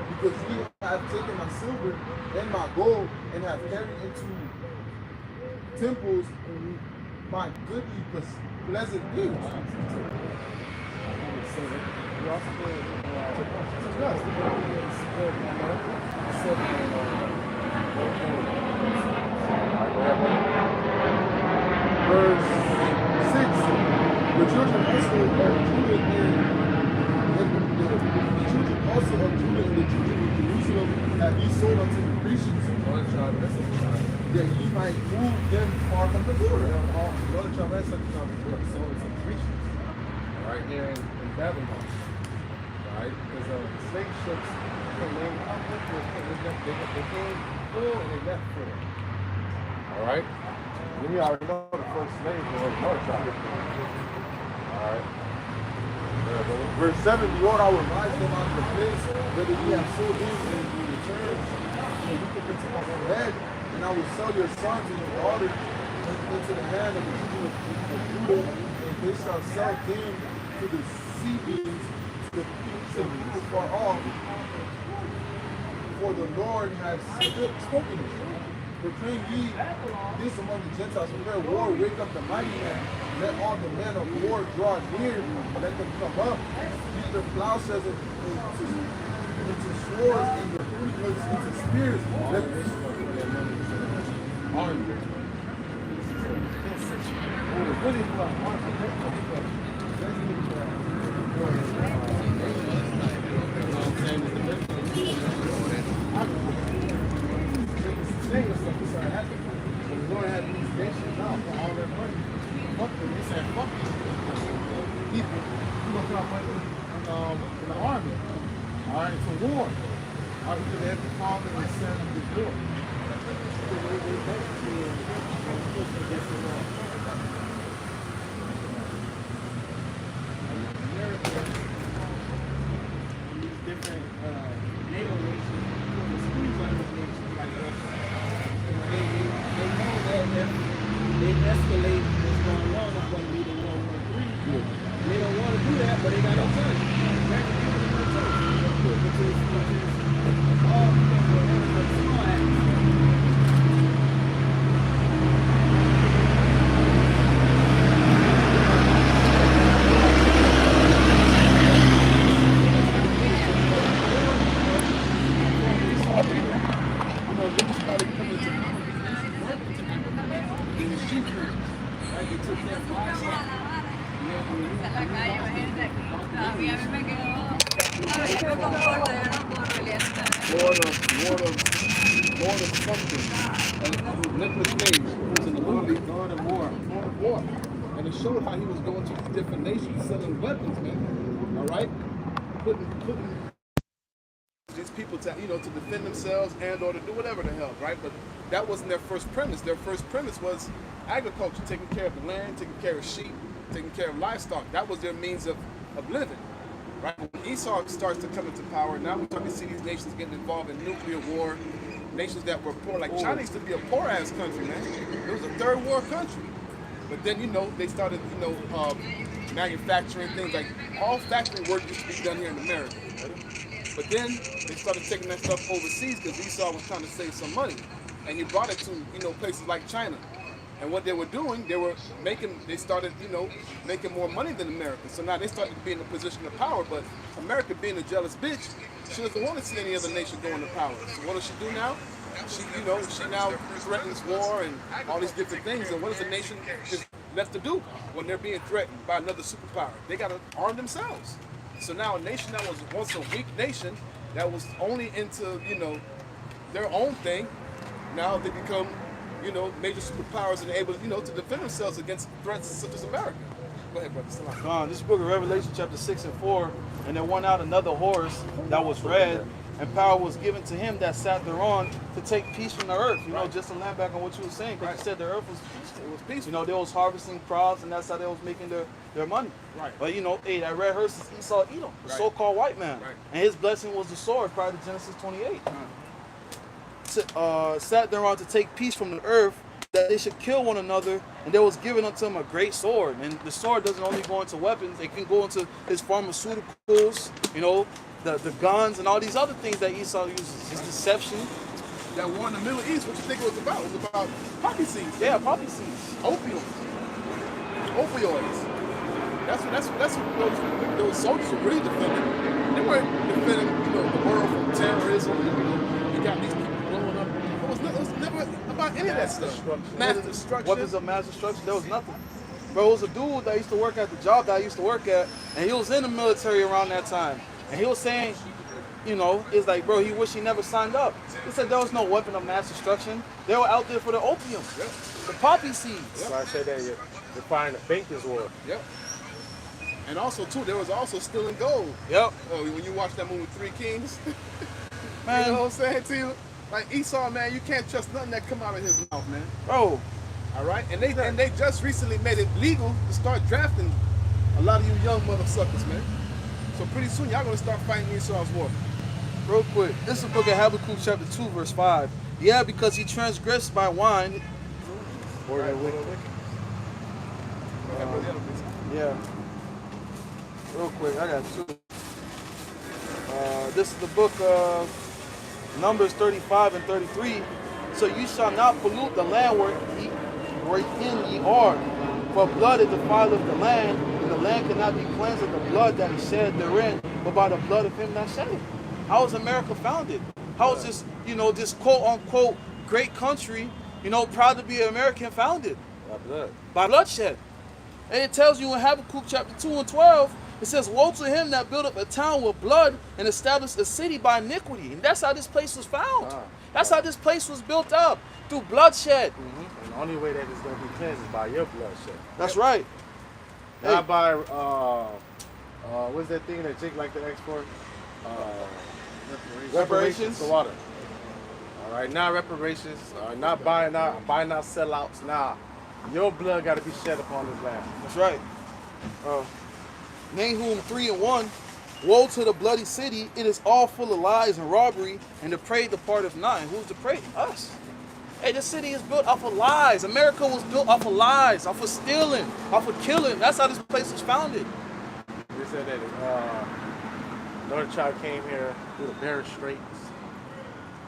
Because ye have taken my silver and my gold and have carried into temples my goodly pleasant things. You also did Verse 6, the children also of Judah and the children also of Judah and the children of Jerusalem have ye sold unto the Grecians, that ye might move them far from the border. Northern tribe and southern tribe is sold to the Grecians, right here in Babylon, right? Because the slave ships came in, they came full and they left full. All right? Then we already know the first slave was Northern tribe. All right? Verse 7, Behold, I will rise them out of the place, whether ye have sold them and ye return, and you can put them on your head, and I will sell your sons and your daughters into the hand of the children of Judah, and they shall sell them to the sea beings, to the people far off, for the Lord has spoken it. Proclaim ye this among the Gentiles, prepare war, wake up the mighty man, let all the men of war draw near, let them come up, use their plowshares into swords, and your earplugs into spears, let them army. The Lord had these nations now for all their money. Fuck them. They said, fuck you. People, you gonna put money in the army. All right, for war. All right, because they have to call them and send them to war. These different NATO nations, the schools on these nations like Russia. They know that if they escalate what's going on, it's going to be the World War III. They don't want to do that, but they got no choice. Which is all because of the small acts. Lord of something. And Nicholas Cage was in the movie Lord of War. And it showed how he was going to these different nations selling weapons, man. All right? Putting these people to, to defend themselves and or to do whatever the hell, right? But that wasn't their first premise. Their first premise was agriculture, taking care of the land, taking care of sheep, taking care of livestock. That was their means of living. Right? When Esau starts to come into power, now we're starting to see these nations getting involved in nuclear war. Nations that were poor, like China used to be a poor-ass country, man. It was a third world country. But then, they started, manufacturing things like all factory work used to be done here in America. But then they started taking that stuff overseas because Esau was trying to save some money. And he brought it to, places like China. And what they were doing, they started, making more money than America. So now they started to be in a position of power. But America, being a jealous bitch, she doesn't want to see any other nation go into power. So what does she do now? She now threatens war and all these different things. And what is the nation is left to do when they're being threatened by another superpower? They got to arm themselves. So now a nation that was once a weak nation, that was only into, their own thing, now they become, major superpowers and able, to defend themselves against threats such as America. Go ahead, brother. This book of Revelation chapter 6 and 4, and there went out another horse that was red, and power was given to him that sat thereon to take peace from the earth. You know, just to land back on what you were saying, because you said the earth was peaceful. It was peaceful. You know, they was harvesting crops, and that's how they was making their money. Right. But you know, hey, that red hearse is Esau Edom, the Right. so-called white man, Right. and his blessing was the sword, prior to Genesis 28. Sat thereon to take peace from the earth, that they should kill one another, and there was given unto him a great sword. And the sword doesn't only go into weapons; it can go into his pharmaceuticals, you know, the guns and all these other things that Esau uses. His deception. That war in the Middle East, what you think it was about? It was about poppy seeds. Yeah, poppy seeds. Opium. Opioids. That's what those soldiers were really defending. They weren't defending, you know, the world from terrorism. You got these people blowing up. It was never about any of that stuff. Mass destruction. Weapons of mass destruction. There was nothing. Bro, it was a dude that used to work at the job that I used to work at, and he was in the military around that time. And he was saying, you know, it's like, bro, he wished he never signed up. He said there was no weapon of mass destruction. They were out there for the opium, the poppy seeds. So I said that you're fighting a bankers war. Yep. And also, too, there was also stealing gold. Yep. Oh, when you watch that movie Three Kings, Man, you know what I'm saying to you? Like Esau, man, you can't trust nothing that come out of his mouth, man. bro, All right, and they just recently made it legal to start drafting a lot of you young mother suckers, man. So pretty soon y'all gonna start fighting Esau's war. real quick. This is the book of Habakkuk chapter 2, verse 5. Yeah, because he transgressed by wine. Or they wicked. Yeah. Real quick, I got two. This is the book of Numbers 35 and 33. So you shall not pollute the land wherein ye are, for blood is defileth the land, and the land cannot be cleansed of the blood that is shed therein, but by the blood of him that shed it. How was America founded? How is this, you know, this quote unquote great country, you know, proud to be American founded? By blood. By bloodshed. And it tells you in Habakkuk chapter 2 and 12, it says, woe to him that built up a town with blood and established a city by iniquity. And that's how this place was found. That's how this place was built up, through bloodshed. And the only way that it's going to be cleansed is by your bloodshed. That's right. Not Hey. by, what's that thing that Jake like to export? Reparations to water. All right, not reparations, not buying out sellouts. Nah, your blood got to be shed upon this land. That's right. Nahum 3 and 1. Woe to the bloody city, it is all full of lies and robbery, and the prey departeth not. And who's the prey? Us. Hey, this city is built off of lies. America was built off of lies, off of stealing, off of killing. That's how this place was founded. They said that Northern Tribe came here through the Barren Straits.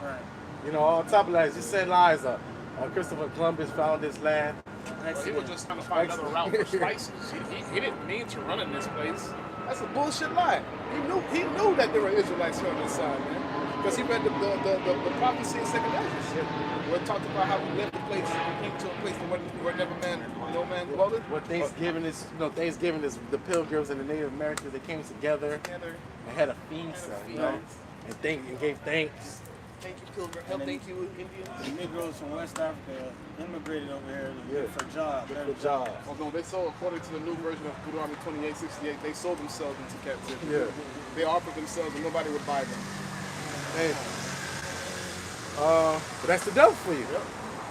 Right. You know, on top of that, just said lies. Christopher Columbus found this land. He was just trying to find another route for spices. He didn't mean to run in this place. That's a bullshit lie. He knew that there were Israelites here on this side, man. Because he read the prophecy in Second Ezra, where it talked about how we left the place and came to a place where never no man dwelleth. What Thanksgiving is, Thanksgiving is the Pilgrims and the Native Americans that came together and had a feast, and gave thanks. Thank you, Pilgrim. Thank you, Indians. The Negroes from West Africa immigrated over here for jobs. For jobs. Oh no, they sold, according to the new version of Deuteronomy 28:68, they sold themselves into captivity. Yeah. They offered themselves and nobody would buy them. Hey, but that's the devil for you. Yep.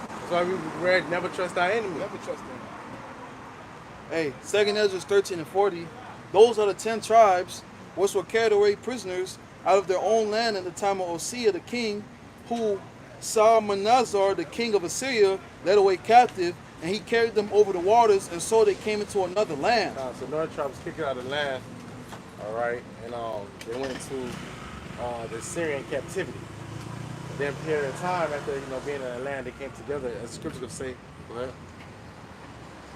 That's why we read, never trust our enemy. Never trust them. Hey, 2 Ezra 13 and 40. Those are the 10 tribes which were carried away prisoners out of their own land in the time of Osea the king, who Salmanazar, the king of Assyria, led away captive, and he carried them over the waters, and so they came into another land. So Northern Tribe was kicked out of the land, all right, and they went into the Syrian captivity. Then period of time after being in the land, they came together, as scripture would say. Go ahead.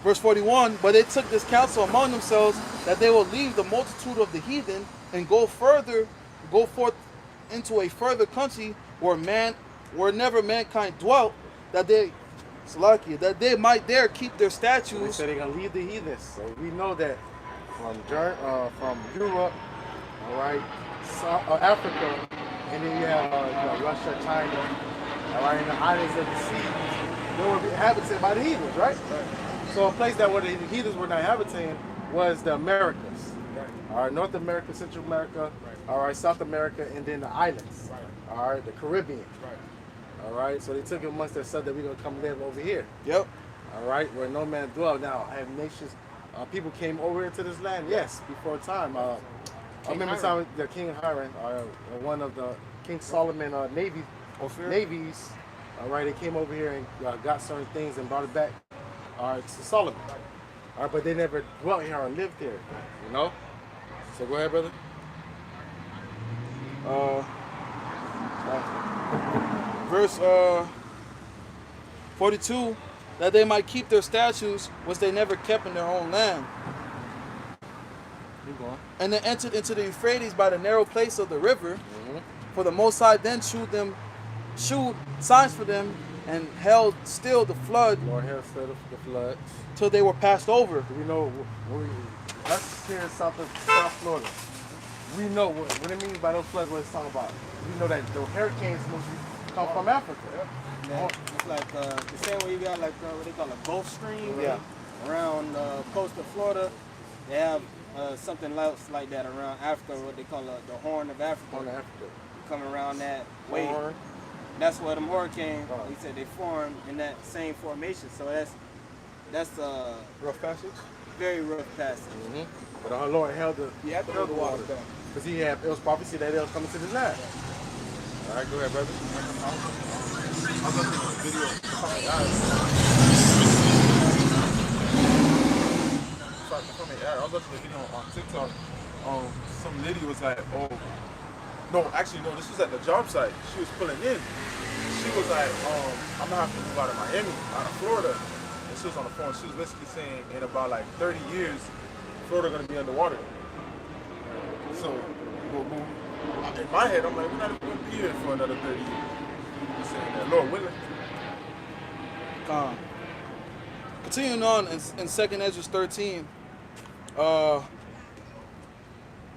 Verse 41, but they took this counsel among themselves that they will leave the multitude of the heathen and go forth into a further country where never mankind dwelt, that they might there keep their They statues. said they're gonna leave the heathens. So we know that from Europe, all right, Africa, and then you have Russia, China, all right, and the islands of the sea, they were inhabited by the heathens, right? So a place that where the heathens were not inhabiting was the Americas. All right, North America, Central America, all right, South America, and then the islands. All right, the Caribbean. All right, so they took it amongst themselves that we're gonna come live over here. Yep. All right, where no man dwell. Now, have nations, people came over into this land? Yes, before time. I remember time the King Hiram, one of the King Solomon navies. All right, they came over here and got certain things and brought it back. All right, to Solomon. All right, but they never dwelt here or lived here. You know. So go ahead, brother. Verse 42, that they might keep their statutes, which they never kept in their own land. Keep going. And they entered into the Euphrates by the narrow place of the river. For the Most High then shewed signs for them, and held still the flood. Lord held still the flood till they were passed over. We know us here in South Florida. We know what it means by those floods. What it's talking about. We know that the hurricanes mostly come from Africa. Yeah, it's like the same way you got like what they call a Gulf Stream. Yeah. Around coast of Florida, they have something else like that around Africa. What they call the Horn of Africa. Horn of Africa. Coming around that way. Horn. That's where them hurricanes. He said they formed in that same formation. So that's rough passage. Very rough passage. But our Lord held the water back. Because it was prophecy that they was coming to this land. All right, go ahead, brother. I was looking at a video of some guys. I was watching a video on TikTok. Some lady was like, this was at the job site. She was pulling in. She was like, I'm gonna have to move out of Miami, out of Florida. And she was on the phone. She was basically saying in about like 30 years, Florida gonna be underwater. So, in my head, I'm like, we're not even gonna be here for another 30 years. I'm saying that, Lord willing. Continuing on in 2nd Ezra 13,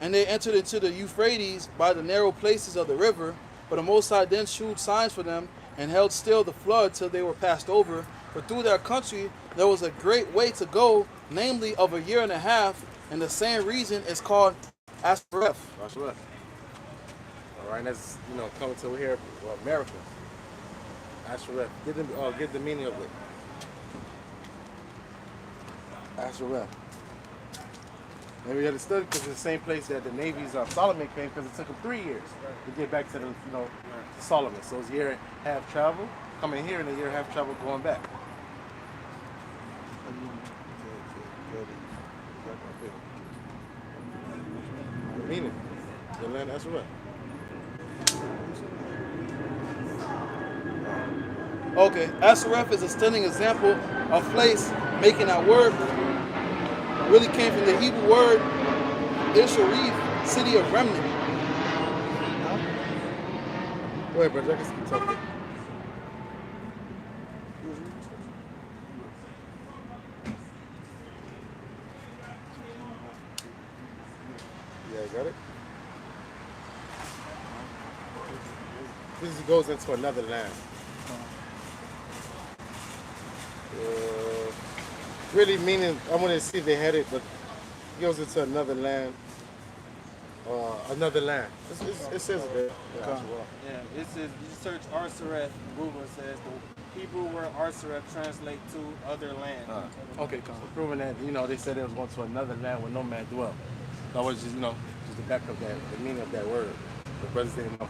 and they entered into the Euphrates by the narrow places of the river, but the Most High then shewed signs for them, and held still the flood till they were passed over. For through their country there was a great way to go, namely of a year and a half, and the same reason is called Ashereth. All right, that's coming to here, America. Ashereth. Get the meaning of it. Ashereth. And we understood because it's the same place that the navies of Solomon came, because it took them 3 years to get back to the to Solomon. So it's a year and a half travel coming here, and a year and a half travel going back. The meaning. The land Ashereth. Okay, Ashereth is a stunning example of place making that word. Really came from the Hebrew word Isharif, city of remnant. Go ahead, brother. I can keep talking. Yeah, got it? This goes into another land. Really meaning, I want to see if they had it, but it goes into another land. Another land. It says it there. Yeah, it says, you search Arsareth, Google says the Hebrew word Arsareth translate to other land. Okay, so proving that, they said it was going to another land where no man dwell. That was just, just the back of that, the meaning of that word. The brothers didn't know.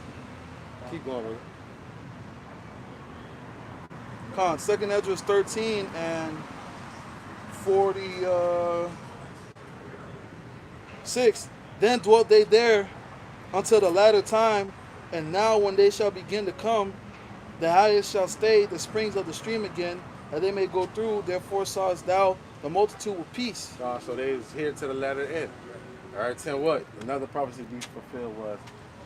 Keep going with it. 2nd Ezra 13 and 46. Then dwelt they there until the latter time, and now when they shall begin to come, the highest shall stay the springs of the stream again, that they may go through. Therefore sawest thou the multitude with peace. So they was here to the latter end. All right, 10 what? Another prophecy to be fulfilled was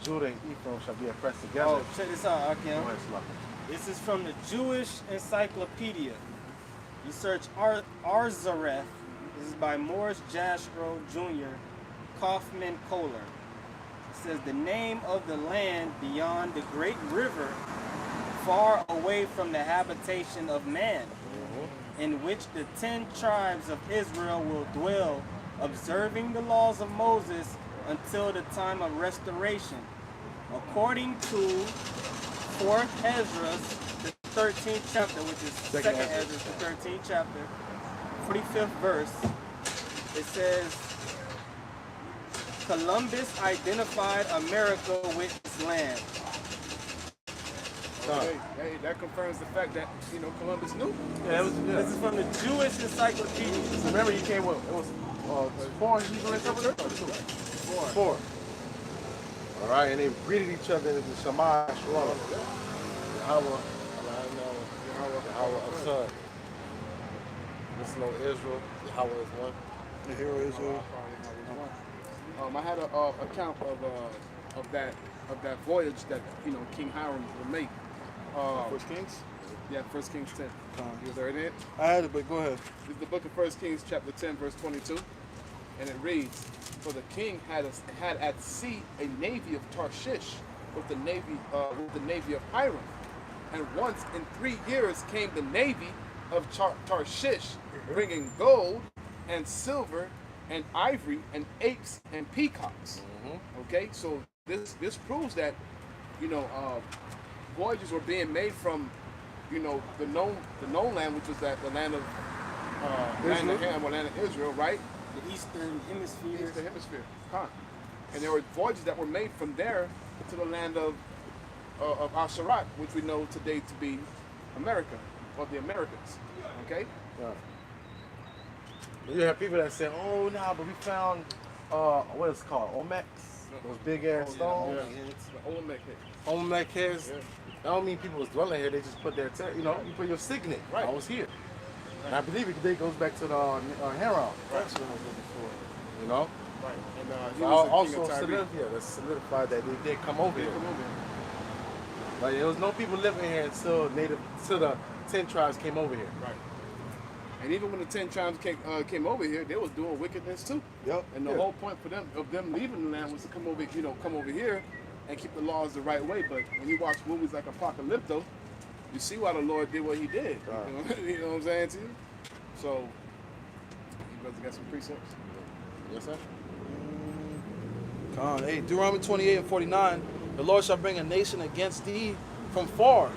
Judah and Ephraim shall be oppressed together. Oh, check this out, Akim. Go ahead, Slaughter. This is from the Jewish Encyclopedia. You search Arzareth. This is by Morris Jastrow Jr., Kaufman Kohler. It says, the name of the land beyond the great river, far away from the habitation of man, in which the 10 tribes of Israel will dwell observing the laws of Moses until the time of restoration, according to 4th Ezra, the 13th chapter, which is 2nd Ezra, the 13th chapter, 45th verse. It says, Columbus identified America with its land. Hey, that confirms the fact that, Columbus knew. Yeah, This is from the Jewish Encyclopedia. Remember, you came with, it was 4 Hebrew interpreters? 4. All right, and they greeted each other in the Shema Shalom. Yahweh, Yahweh Assad. Listen on Israel, Yahweh is one. The hero Israel. I had a account of that voyage that King Hiram would make. First Kings? Yeah, 1 Kings 10. You was already in it? I had it, but go ahead. It's the book of 1 Kings, chapter 10, verse 22, and it reads, "For the king had at sea a navy of Tarshish with the navy of Hiram, and once in 3 years came the navy of Tarshish, bringing gold and silver and ivory and apes and peacocks." Okay, so this proves that voyages were being made from the known land, which was the land of Ham, or land of Israel, right? The Eastern Hemisphere. Eastern Hemisphere. And there were voyages that were made from there to the land of Asherat, which we know today to be America, or the Americans. Okay? You have people that say, "Oh, nah, but we found what is it called, Olmecs? Those big ass stones." The Olmec head. Olmec heads. That don't mean people was dwelling here. They just put their, you put your signet. Right. I was here. And I believe it goes back to the Heron. Right. You know. Right. And he So was also the king of Tyre. solidified that they did come over They here. come over here. Like there was no people living here until the 10 tribes came over here. Right. And even when the 10 tribes came over here, they was doing wickedness too. Yep. And the whole point for them leaving the land was to come over here and keep the laws the right way. But when you watch movies like Apocalypto, you see why the Lord did what he did. Right. You know what I'm saying to you? So, you guys got some precepts? Yes, sir. Hey, Deuteronomy 28 and 49, the Lord shall bring a nation against thee from far,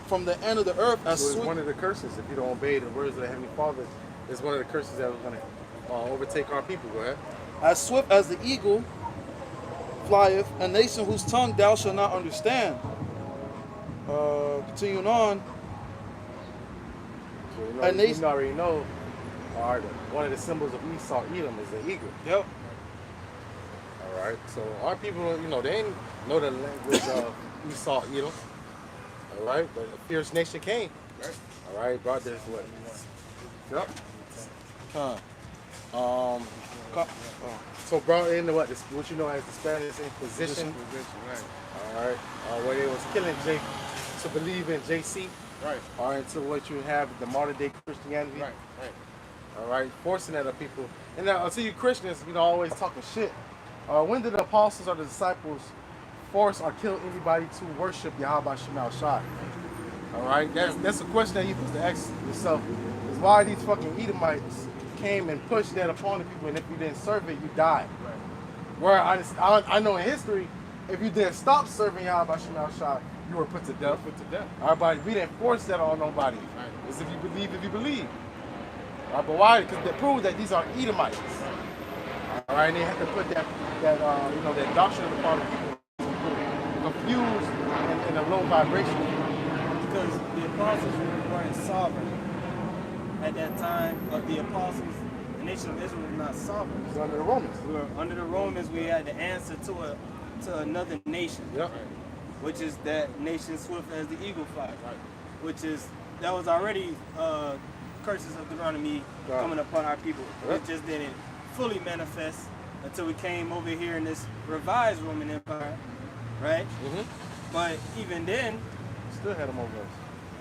from the end of the earth, as So it's swift. one of the curses if you don't obey the words of the Heavenly Father. It's one of the curses that was going to overtake our people. Go ahead. As swift as the eagle flieth, a nation whose tongue thou shalt not understand. Continuing on, So, A nation- you already know, one of the symbols of Esau, Edom, is the eagle. yep, All right. So our people, they didn't know the language of Esau, Edom. All right. But a fierce nation came. Right. All right. Brought this what? Yep. So brought in what you know as the Spanish Inquisition. Right. All right. Where they was killing to believe in JC. Right. All right. So what you have the modern day Christianity. Right. Right. All right. Forcing that on people. And now, until you Christians, always talking shit. When did the apostles or the disciples force or kill anybody to worship Yahweh Shemal Shai? All right. That's a question that you supposed to ask yourself. Is why these fucking Edomites came and pushed that upon the people, and if you didn't serve it, you died. Right. Where I know in history, if you didn't stop serving Yahweh Shemal Shai, you were put to death. Put to death. All right, but we didn't force that on nobody. Right. It's if you believe. All right, but why? Because they prove that these are Edomites. All right, and they have to put that doctrine upon the people, confused and in a low vibration. Because the apostles weren't sovereign at that time. Of the apostles, the nation of Israel was not sovereign. It's under the Romans. Under the Romans, we had to answer to another nation. Yep. Which is that nation swift as the eagle flies. Right. That was already curses of Deuteronomy coming upon our people. Right. It just didn't fully manifest until we came over here in this revised Roman Empire, right? Mm-hmm. But even then, Still had them over us.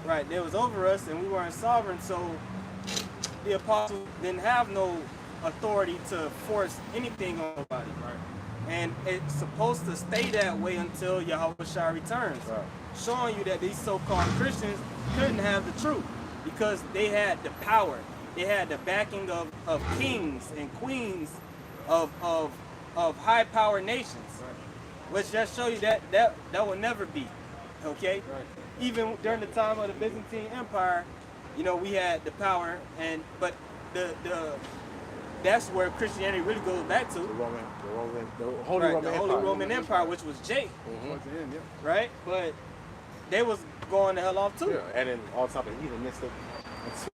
right, they was over us and we weren't sovereign, so the apostles didn't have no authority to force anything on nobody. Right. And it's supposed to stay that way until Yahweh Shai returns. Right. Showing you that these so-called Christians couldn't have the truth because they had the power. they had the backing of kings and queens of high power nations, which just show you that will never be, okay? Even during the time of the Byzantine Empire, you know, we had the power, but that's where Christianity really goes back to. The Holy Roman Empire, which was Jake, right? But they was going the hell off too. Yeah, and then on top of heathen mixed up into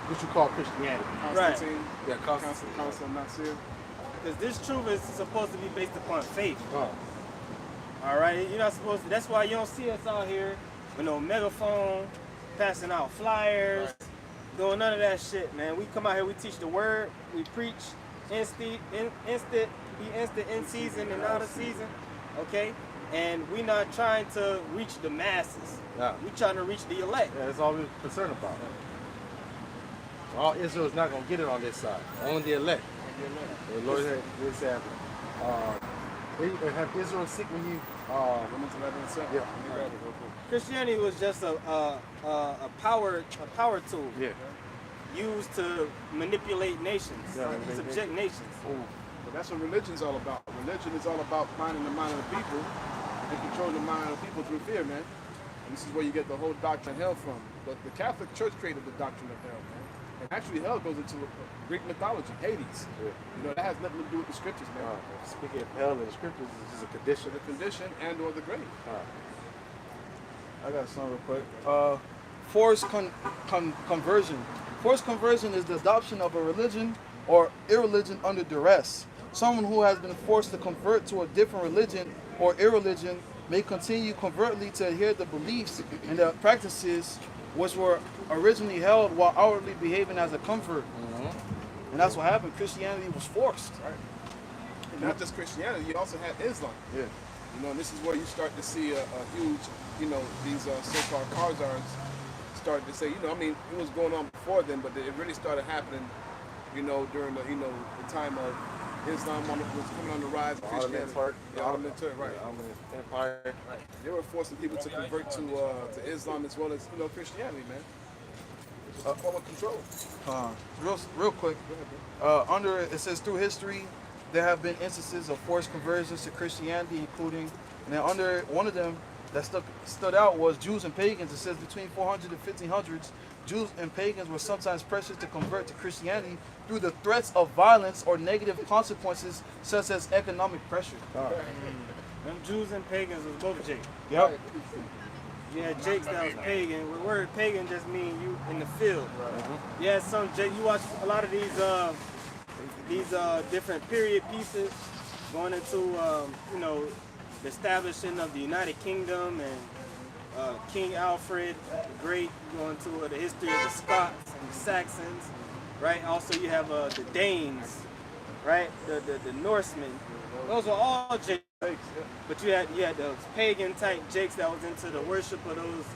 what you call Christianity. Constantine. Yeah, Constantine Nasir. Because this truth is supposed to be based upon faith. All right, you're not supposed to. That's why you don't see us out here with no megaphone, passing out flyers, doing none of that shit, man. We come out here, we teach the word, we preach, instant, in season and out of season, okay? And we not trying to reach the masses. We trying to reach the elect. Yeah, that's all we're concerned about. All Israel is not going to get it on this side. Only the elect. The Lord said, have Israel seek when you. Christianity was just a power tool. Yeah. Used to manipulate nations, subject nations. But that's what religion's all about. Religion is all about minding the mind of the people and controlling the mind of the people through fear, man. And this is where you get the whole doctrine of hell from. But the Catholic Church created the doctrine of hell, man. And actually hell goes into Greek mythology, Hades. You know, that has nothing to do with the scriptures, man. Speaking of hell in the scriptures, it's just a condition. The condition and or the grave. I got some real quick. Forced conversion. Forced conversion is the adoption of a religion or irreligion under duress. Someone who has been forced to convert to a different religion or irreligion may continue covertly to adhere to beliefs and the practices which were originally held while outwardly behaving as a comfort. And that's what happened. Christianity was forced. And not just Christianity, you also had Islam. You know, and this is where you start to see a huge, you know, these so-called Khazars started to say, you know, I mean, it was going on before then, but it really started happening, you know, during the, you know, the time of Islam was coming on the rise. Ottoman Empire. They were forcing people to convert to Islam as well as, you know, Christianity, man. It's a form of control. Real quick. Under it says through history, there have been instances of forced conversions to Christianity, including, and then under one of them that stood out was Jews and pagans. It says between 400 and 1500s, Jews and pagans were sometimes pressured to convert to Christianity through the threats of violence or negative consequences such as economic pressure. Them Jews and pagans was both Jake. Yep. Yeah, Jakes that was pagan. The word pagan just means you in the field. Yeah, some Jake. You watch a lot of these different period pieces going into you know, the establishing of the United Kingdom and King Alfred the Great, going to the history of the Scots and the Saxons, right? Also you have the Danes, right? The Norsemen. Those are all Jakes. But you had those pagan type Jakes that was into the worship of those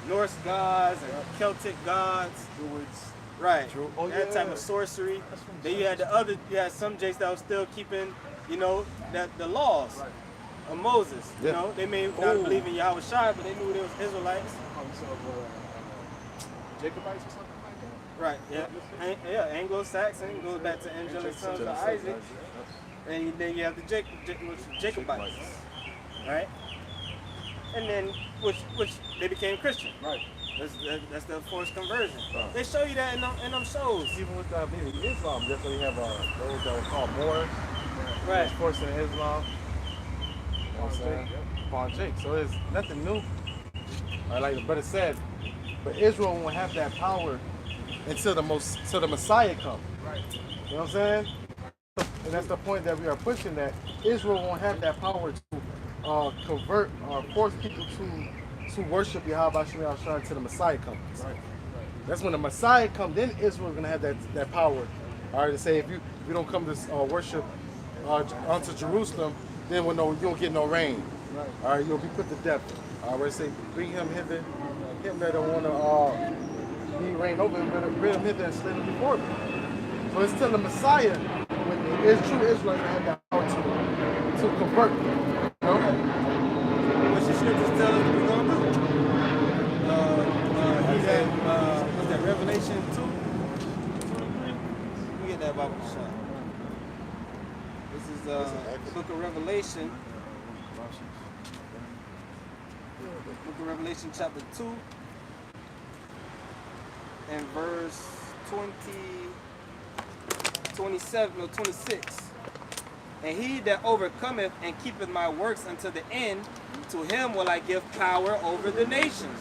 Norse gods and Celtic gods. Right. That type of sorcery. Then you had some Jakes that was still keeping, you know, the laws of Moses. You know, they may not believe in Yahweh Shai, but they knew they was Israelites. Jacobites or something like that? Right, yeah. Anglo-Saxon goes back to angelic sons of Isaac. And then you have the Jacobites, right? And then which they became Christian. Right. That's the forced conversion. They show you that in them shows. Even with Islam, definitely have those that were called Moors. Right. Forced in Islam. You know what I'm saying? Upon Jake. So it's nothing new. Like the brother said, but Israel won't have that power until the Messiah comes. Right. You know what I'm saying? And that's the point that we are pushing, that Israel won't have that power to convert or force people to worship Yahweh Shai until the Messiah comes. Right. That's when the Messiah comes, then Israel is going to have that power. All right, to say if you don't come to worship unto Jerusalem, then you don't get no rain. Right. All right, you'll be put to death. All right, say bring him hither. Him that don't want to need rain over him, better bring him hither and slay him before me. So it's till the Messiah, when the true Israelites have that power to convert. You know? What's the scriptures tell us we're going to do? What's that, Revelation 2? get that Bible shot. This is the book of Revelation. Book of Revelation chapter 2 and verse 26. And he that overcometh and keepeth my works unto the end, to him will I give power over the nations.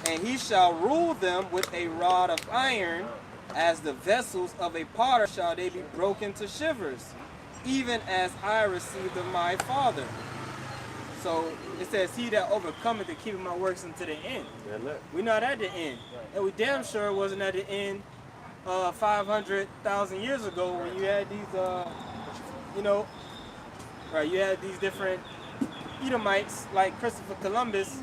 And he shall rule them with a rod of iron, as the vessels of a potter shall they be broken to shivers, even as I received of my Father. So it says, he that overcometh and keepeth my works unto the end. We're not at the end. And we damn sure wasn't at the end 500,000 years ago when you had these, you had these different Edomites like Christopher Columbus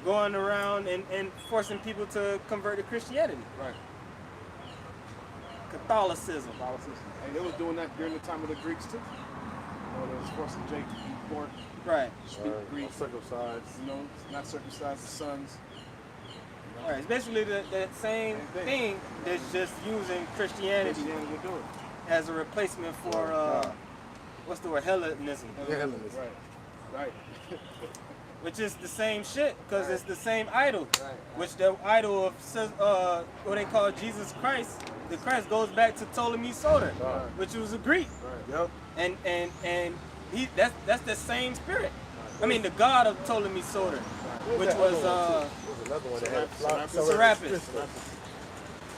going around and forcing people to convert to Christianity. Right. Catholicism. And they was doing that during the time of the Greeks too. They was forcing Jake to eat pork. Right. Speak Greek. Uncircumcised. Not circumcised the sons. Right. It's basically the same thing that's just using Christianity to do it as a replacement for what's the word? Hellenism. Hellenism. Right. Which is the same shit, because it's the same idol. Which the idol of what they call Jesus Christ, the Christ goes back to Ptolemy Soter, which was a Greek. Yep. And that's the same spirit. I mean, the god of Ptolemy Soter, which was another one that had Serapis.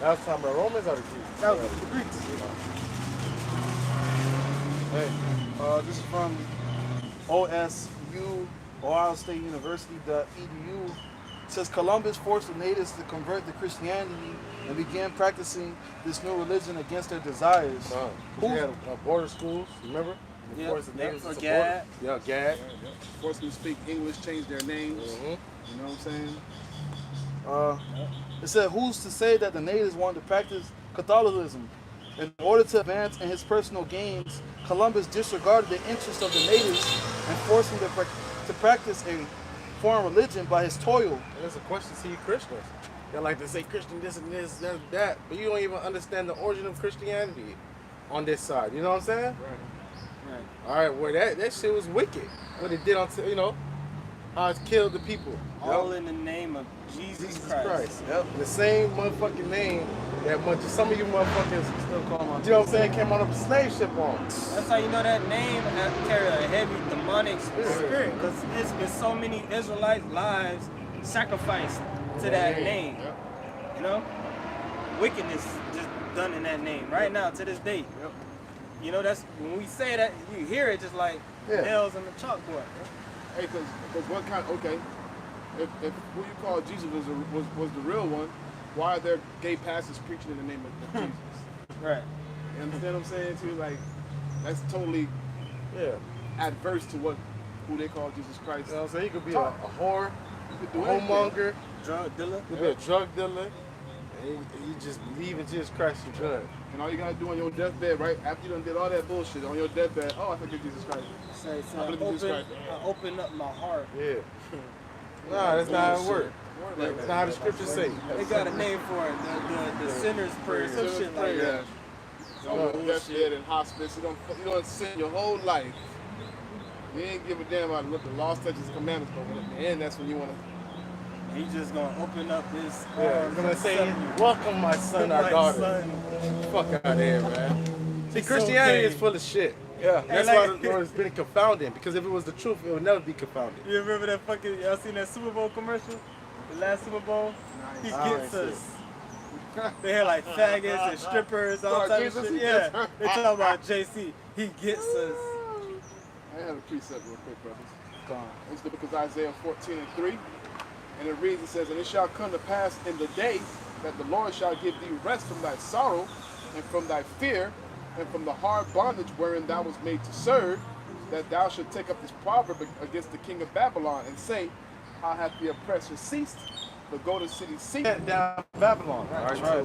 That was talking about Romans or the Greeks? That was the Greeks. Hey, this is from OSU, Ohio State University, the EDU. It says Columbus forced the natives to convert to Christianity and began practicing this new religion against their desires. We had border schools, remember? Yeah, Forced the natives to Gad. Yeah, Gad. Forced them to speak English, change their names. You know what I'm saying? It said, who's to say that the natives wanted to practice Catholicism? In order to advance in his personal gains, Columbus disregarded the interests of the natives and forced them to practice a foreign religion by his toil. And that's a question to you Christians. They like to say Christian this and this, that, but you don't even understand the origin of Christianity on this side. You know what I'm saying? Right. All right, well that shit was wicked. What it did on, how it killed the people. All in the name of Jesus Christ. Yep. The same motherfucking name that some of you motherfuckers still call him. You know what I'm saying? Came on a slave ship on. That's how you know that name carry a heavy demonic spirit, because it's been so many Israelite lives sacrificed to that name. You know, wickedness just done in that name right now to this day. You know, that's when we say that, you hear it just like nails on the chalkboard. Hey, because what kind? Okay, if who you call Jesus was the real one, why are there gay pastors preaching in the name of Jesus? Right. You understand what I'm saying to you? Like, that's totally adverse to who they call Jesus Christ. You know what I'm saying? He could be a whore, a homemonger, drug dealer. He could be a drug dealer. And you just believe in Jesus Christ, you're good. And all you gotta do on your deathbed, right after you done did all that bullshit on your deathbed, I forget Jesus Christ. Say, open up my heart. Yeah. Nah, that's not how it works. That's not how the scriptures say. They got a name for it, the sinner's prayer, some shit like that. On your deathbed in hospice, you don't sin your whole life. You ain't give a damn about what the law, statutes, commandments, but at the end, that's when you want to. He's just gonna open up his arms. He's gonna say, "Welcome, my son, our daughter." Fuck out of here, man. See, Christianity is full of shit. Yeah, that's why the Lord has been confounding. Because if it was the truth, it would never be confounded. You remember that fucking? Y'all seen that Super Bowl commercial? The last Super Bowl? He gets us. They had like faggots and strippers, all types of shit. Yeah, they talking about JC. He gets us. I have a precept real quick, brothers. It's the book of Isaiah 14:3. And it reads, it says, "And it shall come to pass in the day that the Lord shall give thee rest from thy sorrow and from thy fear and from the hard bondage wherein thou was made to serve, that thou shalt take up this proverb against the king of Babylon and say, how hath the oppressor ceased? The golden city ceased." Down Babylon. Right.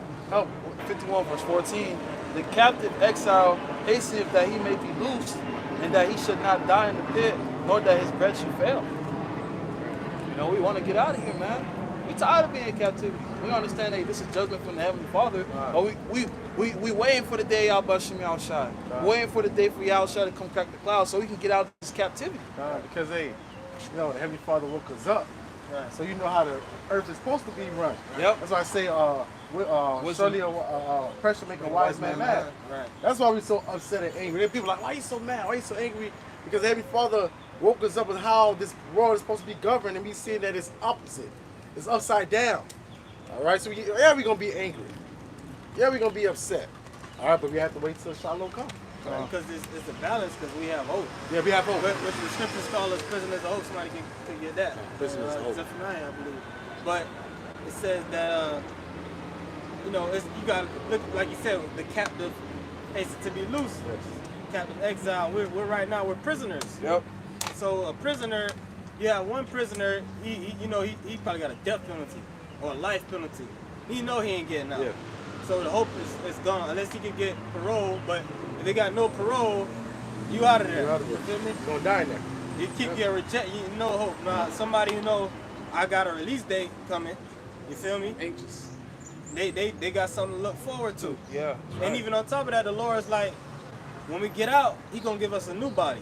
51 verse 14. The captive exile hasteth that he may be loosed, and that he should not die in the pit, nor that his breath should fail. We want to get out of here, man. We tired of being in captivity. We understand, hey, this is judgment from the Heavenly Father. But we waiting for the day Bashim Yahushua. Waiting for the day for Yahushua to come crack the clouds so we can get out of this captivity. Because hey, you know, the Heavenly Father woke us up. Right. So you know how the earth is supposed to be run. Yep. That's why I say surely pressure make a wise man mad. Right. That's why we're so upset and angry. Then people are like, why are you so mad? Why are you so angry? Because the Heavenly Father woke us up with how this world is supposed to be governed, and we see that it's opposite. It's upside down. All right, so we're going to be angry. Yeah, we're going to be upset. All right, but we have to wait till Shalom comes. Because it's a balance, because we have hope. Yeah, we have hope. But the scriptures call us prisoners of hope. Somebody can get that. Prisoners of hope. Zephaniah, I believe. But it says that, you know, you got to look, like you said, the captive is to be loose. Yes. Captive exile. We're right now, we're prisoners. Yep. So a prisoner, one prisoner, he probably got a death penalty or a life penalty. He know he ain't getting out. Yeah. So the hope is gone unless he can get parole. But if they got no parole, you out of there. You're out of there. You feel me? You're going to die in there. You keep getting rejected. You no hope. Now somebody I got a release date coming. You feel me? Anxious. They got something to look forward to. Yeah. And even on top of that, the Lord is like, when we get out, He gonna give us a new body.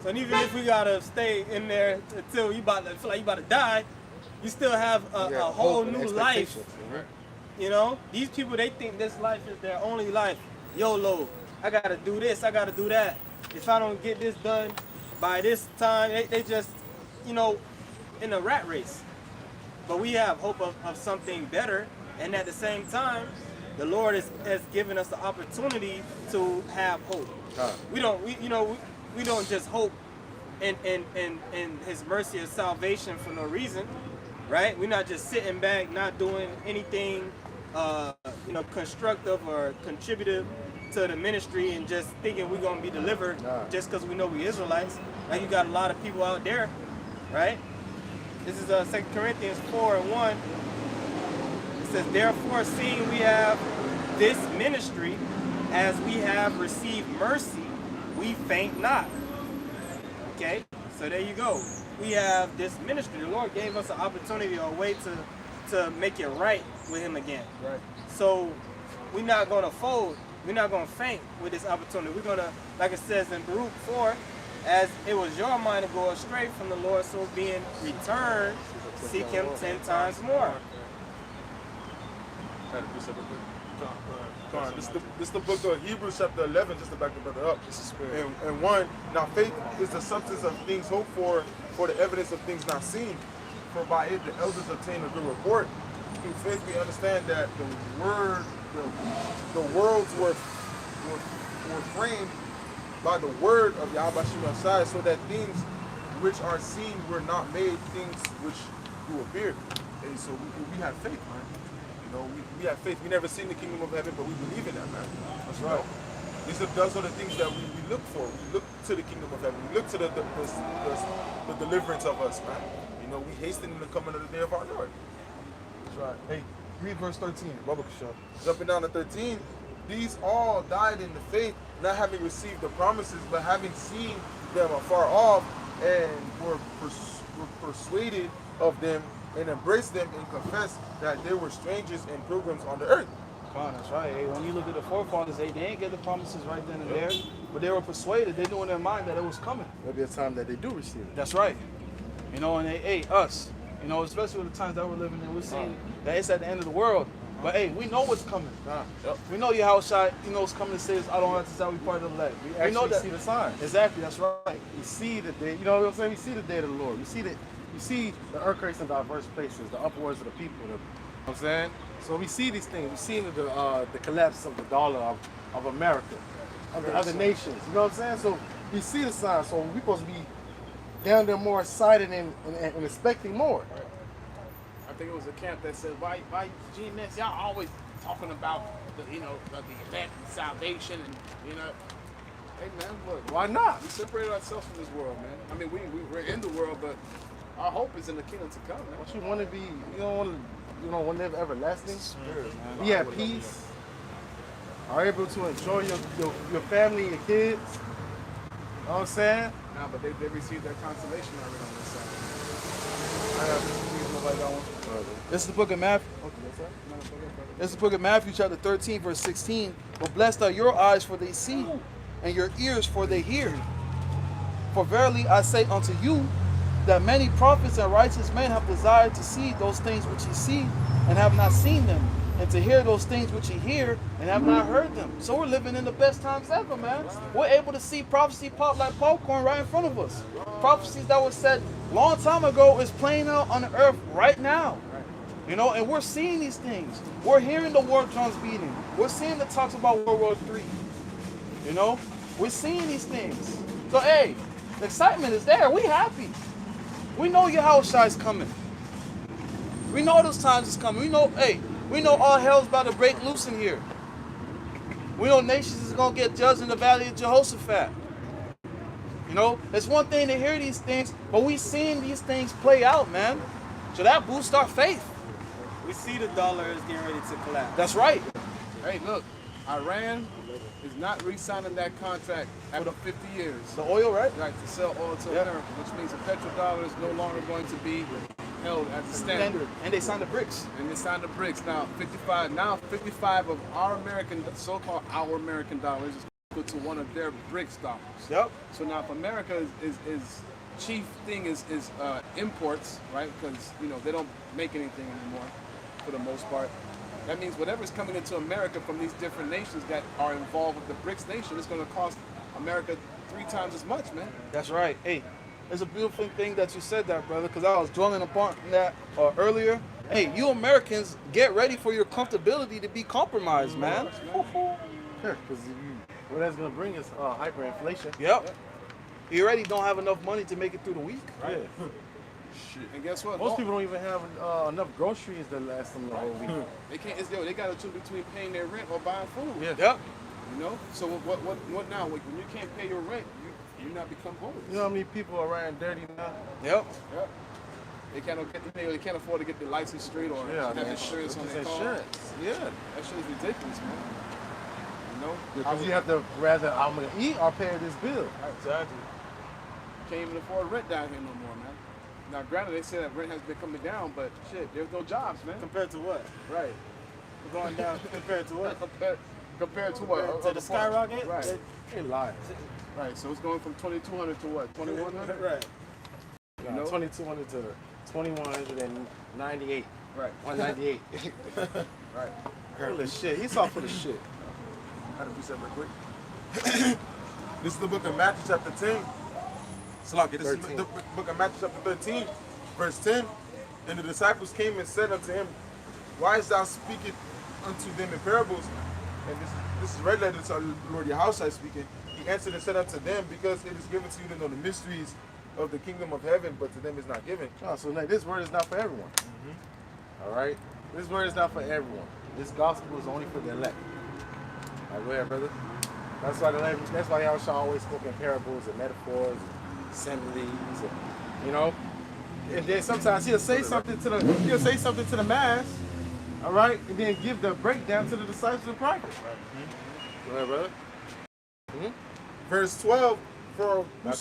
So even if we gotta stay in there until you feel like you about to die, you still have a whole new life. You know, these people, they think this life is their only life. YOLO. I gotta do this. I gotta do that. If I don't get this done by this time, they just, in a rat race. But we have hope of something better, and at the same time, the Lord has given us the opportunity to have hope. We don't just hope in His mercy and salvation for no reason, right? We're not just sitting back, not doing anything, constructive or contributive to the ministry and just thinking we're gonna be delivered just because we know we Israelites. Like you got a lot of people out there, right? This is 2 Corinthians 4:1. It says, therefore, seeing we have this ministry, as we have received mercy, we faint not. Okay, so there you go. We have this ministry. The Lord gave us an opportunity or a way to make it right with Him again. Right. So we're not going to fold. We're not going to faint with this opportunity. We're going to, like it says in Baruch 4, as it was your mind to go astray from the Lord, so being returned, seek Him 10 times more. This is the book of Hebrews chapter 11, just to back the brother up. And 1, now faith is the substance of things hoped for the evidence of things not seen. For by it the elders obtain a good report. Through faith we understand that the worlds were framed by the word of Yahweh Shemashai, so that things which are seen were not made things which do appear. And so we have faith, man. We have faith. We never seen the kingdom of heaven, but we believe in that, man. That's right. Those are the things that we look for. We look to the kingdom of heaven. We look to the deliverance of us, man. We hasten in the coming of the day of our Lord. That's right. Hey, read verse 13. Jumping down to 13. These all died in the faith, not having received the promises, but having seen them afar off, and were persuaded of them, and embraced them, and confessed that they were strangers and pilgrims on the earth. That's right. Hey, when you look at the forefathers, they didn't get the promises right then and there, but they were persuaded. They knew in their mind that it was coming. There'll be a time that they do receive it. That's right. And us, especially with the times that we're living in, we're seeing that it's at the end of the world. But hey, we know what's coming. We know Yahushua, is coming to say, I don't have to say we part of the leg. We actually see the signs. Exactly, that's right. We see the day, you know what I'm saying? We see the day of the Lord. We see the earthquakes in diverse places, the upwards of the people. You know what I'm saying? So we see these things. We see the collapse of the dollar of America, of the other nations. You know what I'm saying? So we see the signs. So we're supposed to be down there more excited and expecting more. I think it was a camp that said, why GMS, y'all always talking about the elect and salvation and hey man, look, why not? We separated ourselves from this world, man. I mean, we're in the world, but our hope is in the kingdom to come, man. Don't you want to be, you don't want to live everlasting? Be at peace. Are able to enjoy your family, your kids. You know what I'm saying? Nah, but they received their consolation already on this side. Nobody got one. This is the book of Matthew. This is the book of Matthew, chapter 13, verse 16. But blessed are your eyes, for they see, and your ears, for they hear. For verily I say unto you, that many prophets and righteous men have desired to see those things which ye see, and have not seen them, and to hear those things which ye hear, and have not heard them. So we're living in the best times ever, man. We're able to see prophecy pop like popcorn right in front of us. Prophecies that were said long time ago is playing out on the earth right now. You know, and we're seeing these things. We're hearing the war drums beating. We're seeing the talks about World War III. You know, we're seeing these things. So, hey, the excitement is there. We happy. We know Yahushua is coming. We know those times is coming. We know, hey, we know all hell's about to break loose in here. We know nations is going to get judged in the valley of Jehoshaphat. You know, it's one thing to hear these things, but we seeing these things play out, man. So that boosts our faith. We see the dollar is getting ready to collapse. That's right. Hey, look, Iran is not re-signing that contract after 50 years. The oil, right? Right, to sell oil to America, which means the petrodollar is no longer going to be held as a standard. And they signed the BRICS. And they signed the BRICS. Now 55 of our American, so-called our American dollars is equal to one of their BRICS dollars. Yep. So now if America is chief thing is imports, right? Because you know they don't make anything anymore for the most part. That means whatever's coming into America from these different nations that are involved with the BRICS nation is going to cost America 3 times as much, man. That's right. Hey, it's a beautiful thing that you said that, brother, because I was dwelling upon that earlier. Hey, you Americans, get ready for your comfortability to be compromised, man. Sure, because what that's going to bring is hyperinflation. Yep. You already don't have enough money to make it through the week. Right. Yeah. Shit. And guess what? Most people don't even have enough groceries to last them the whole week. They can't. They got to choose between paying their rent or buying food. Yeah. Yep. You know. So what now? When you can't pay your rent, you not become homeless. You know how many people are riding dirty now? Yep. Yep. They can't afford to get the license straight or have insurance on their car. Yeah. That shit is ridiculous, man. You know. Because you have to rather I'm gonna eat or pay this bill. Exactly. Can't even afford rent down here no more, man. Now, granted, they say that rent has been coming down, but shit, there's no jobs, man. Compared to what? Right. We're going down compared to what? Compared to what? To the skyrocket? Right. They lie. Right. So it's going from 2,200 to what? 2,100? Right. You know? 2,200 to 2,198. Right. 198. Right. Full of shit. He's all full of shit. I had to reset real quick. This is the book of Matthew chapter 10. Salaki, this is the book of Matthew chapter 13, verse 10. And the disciples came and said unto him, Why is thou speaking unto them in parables? And this is read letter to our Lord Yahushua speaking. He answered and said unto them, Because it is given to you to know the mysteries of the kingdom of heaven, but to them is not given. Oh, so now this word is not for everyone. All right? This word is not for everyone. This gospel is only for the elect. All right, go ahead, brother. That's why Yahushua always spoke in parables and metaphors and similes, and, you know. And then sometimes he'll say something to the mass, all right, and then give the breakdown to the disciples and prophets. Go ahead, brother. Verse 12, for Did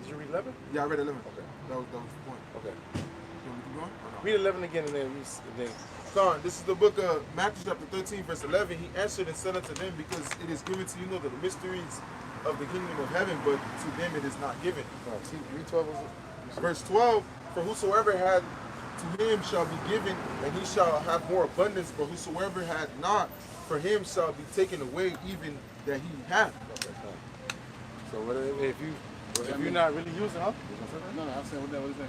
you read 11? Yeah, I read 11. Okay. That was the point. Okay. You want me to keep going? Read 11 again and then Son, this is the book of Matthew chapter 13, verse 11. He answered and said unto them, Because it is given to you know the mysteries of the kingdom of heaven, but to them it is not given. Read 12. Verse 12, for whosoever had, to him shall be given, and he shall have more abundance, but whosoever had not, for him shall be taken away even that he had. So if you're not really using, huh? No, I'm saying what is that?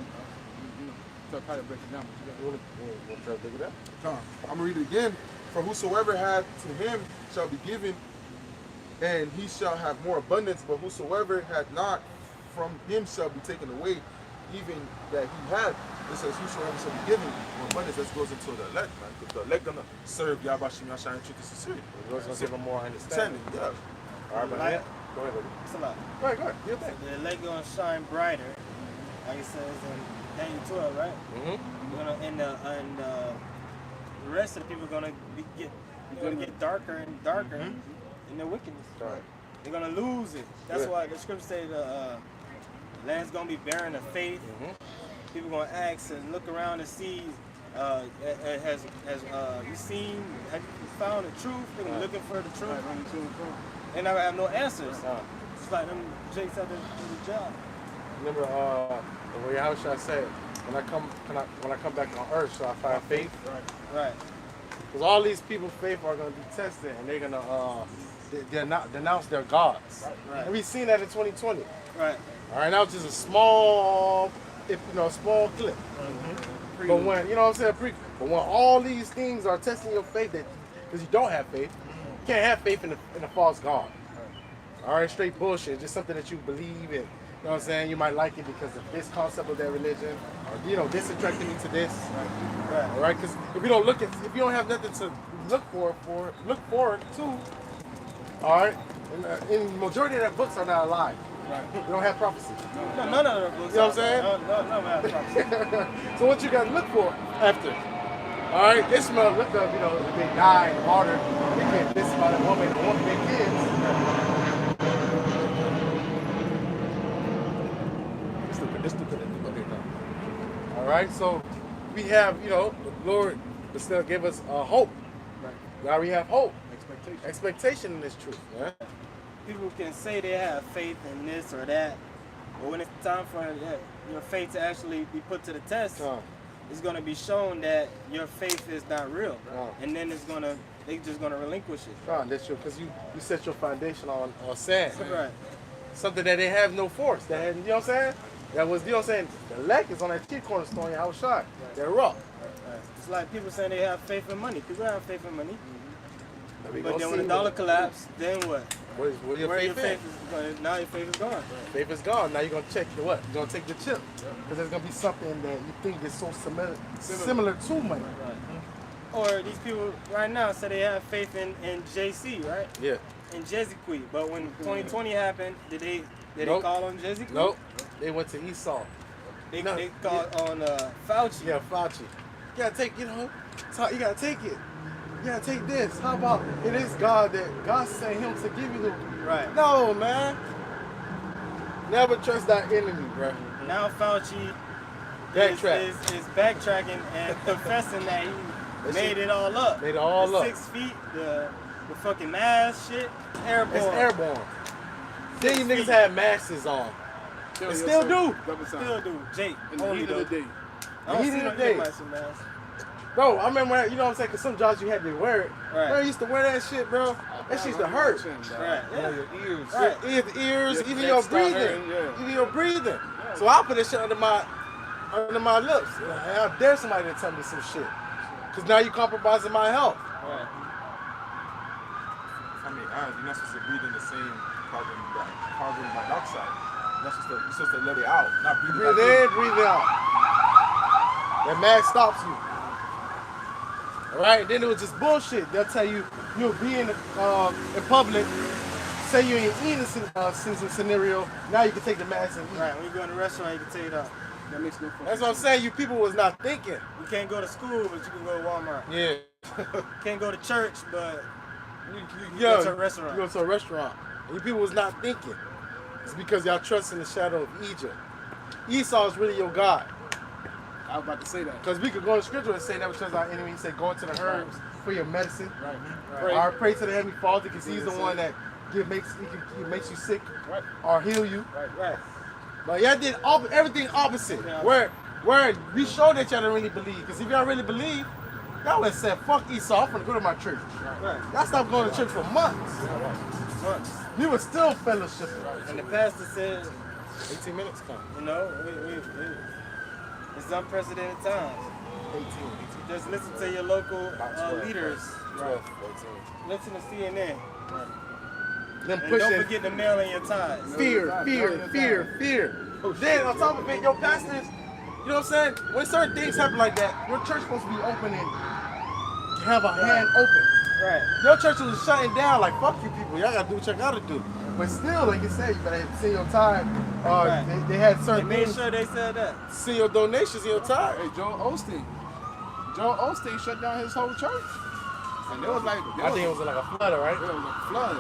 So try to break it down. You want to try to figure it out? I'm going to read it again. For whosoever had, to him shall be given, and he shall have more abundance, but whosoever had not, from him shall be taken away, even that he had. It says, whosoever shall be given more abundance. That goes into the elect, man. Because the elect gonna serve Yahweh Shem Yahshua and truth and sincerity. It's going to give them more understanding. Yeah. All right, but Like- go ahead, baby. It's a lot. Go ahead. Do your thing. The elect gonna shine brighter, like it says in Daniel 12, right? We're gonna and the rest of the people are gonna get darker and darker in their wickedness. Right. They're gonna lose it. That's why the scripture say the land's gonna be barren of faith. people gonna ask and look around and see, have you seen, have you found the truth? They're gonna be looking for the truth. And I have no answers. It's like them jakes out there doing the job. Remember the way Yahushua said, when I come back on earth, shall I find faith? Right. Because all these people's faith are going to be tested, and they're going to denounce their gods. Right. And we've seen that in 2020. Right. All right, that was just a small clip. Mm-hmm. But when, you know what I'm saying, but when all these things are testing your faith, because you don't have faith, you can't have faith in a false god. All right, straight bullshit, just something that you believe in. You know what I'm saying? You might like it because of this concept of their religion, or, you know, this attracted me to this. Right. All right, because if you don't have nothing to look forward to, all right, and majority of their books are not alive. Right. They don't have prophecy. No, none of their books. You know what I'm saying? No, have prophecy. So what you got to look for after? All right, Ishmael looked up, you know, if they died, martyred, they can't this about a woman, the woman, their kids. All right, so we have, you know, the Lord still give us hope. Right. Now we have hope, expectation in this truth. Man. People can say they have faith in this or that, but when it's time for your faith to actually be put to the test, it's going to be shown that your faith is not real, and then they're just going to relinquish it. That's true, because you set your foundation on sand. Right. Something that they have no force. That had, you know what I'm saying? That was, you know what I'm saying? The leg is on that chief cornerstone. I was shot. They're rough. Right. It's like people saying they have faith in money. People have faith in money. Mm-hmm. But then when the dollar collapses, then what? Where your faith is? Now your faith is gone. Right. Faith is gone. Now you're going to check your what? You're going to take the chip. Because there's going to be something that you think is so similar to money. Right. Or these people right now say they have faith in JC, right? Yeah. In Jezequiel. But when 2020 happened, did they call on Jezequiel? Nope. They went to Esau. They called on Fauci. Yeah, Fauci. You gotta take, you know, you gotta take it. You gotta take this. How about it is God that God sent him to give you the right? No, man. Never trust that enemy, bro. Now Fauci is backtracking and confessing that he made it all up. Made it all up. 6 feet, the fucking mask shit, airborne. It's airborne. Then you niggas had masks on. They still do. Still do. Jake. In the heat of the day. I don't see no masks. Bro, I remember, you know what I'm saying, because some jobs you had to wear it. Right. Bro, I used to wear that shit, bro. That shit used to hurt. Right. Yeah. Your ears. Right. Your ears, even your breathing. Even your breathing. So I put that shit under my lips. And I dare somebody to tell me some shit. Because now you're compromising my health. Right. I mean, you're not supposed to breathe in the same carbon monoxide. You're supposed to let it out, not breathe it in, breathe out. That mask stops you. All right, then it was just bullshit. They'll tell you you'll be in public, say you're in an eating scenario. Now you can take the mask and eat. Right, when you go in a restaurant, you can take it off. That makes no sense. That's what I'm saying. You people was not thinking. You can't go to school, but you can go to Walmart. Yeah. Can't go to church, but you go to a restaurant. You go to a restaurant. And you people was not thinking. It's because y'all trust in the shadow of Egypt. Esau is really your God. I was about to say that. Because we could go to scripture and say that because our enemy said go into the herbs for your medicine. Right. Or pray to the Heavenly Father because he's the one that makes you sick or heal you. Right. But y'all did everything opposite. Yeah. Where we showed that y'all don't really believe. Because if y'all really believe, y'all would have said, fuck Esau, I'm going to go to my church. Right. Y'all stopped going to church for months. We were still fellowshipping. And the pastor said, 18 minutes come. You know, it's unprecedented times. 18. Just listen to your local leaders. 12, 14. Listen to CNN. Them And pushing. don't forget the mail in your ties. Fear. Then on top of it, your pastors, you know what I'm saying? When certain things happen like that, your church supposed to be open and have a hand open. Right. Your church was shutting down like, fuck you people. Y'all gotta do what y'all gotta do. But still, like you said, you better send your time. They had certain They made things. sure they said that. Send your donations in your time. Hey, Joel Osteen shut down his whole church. And there was like, I think it was like a flood, right? It was a flood.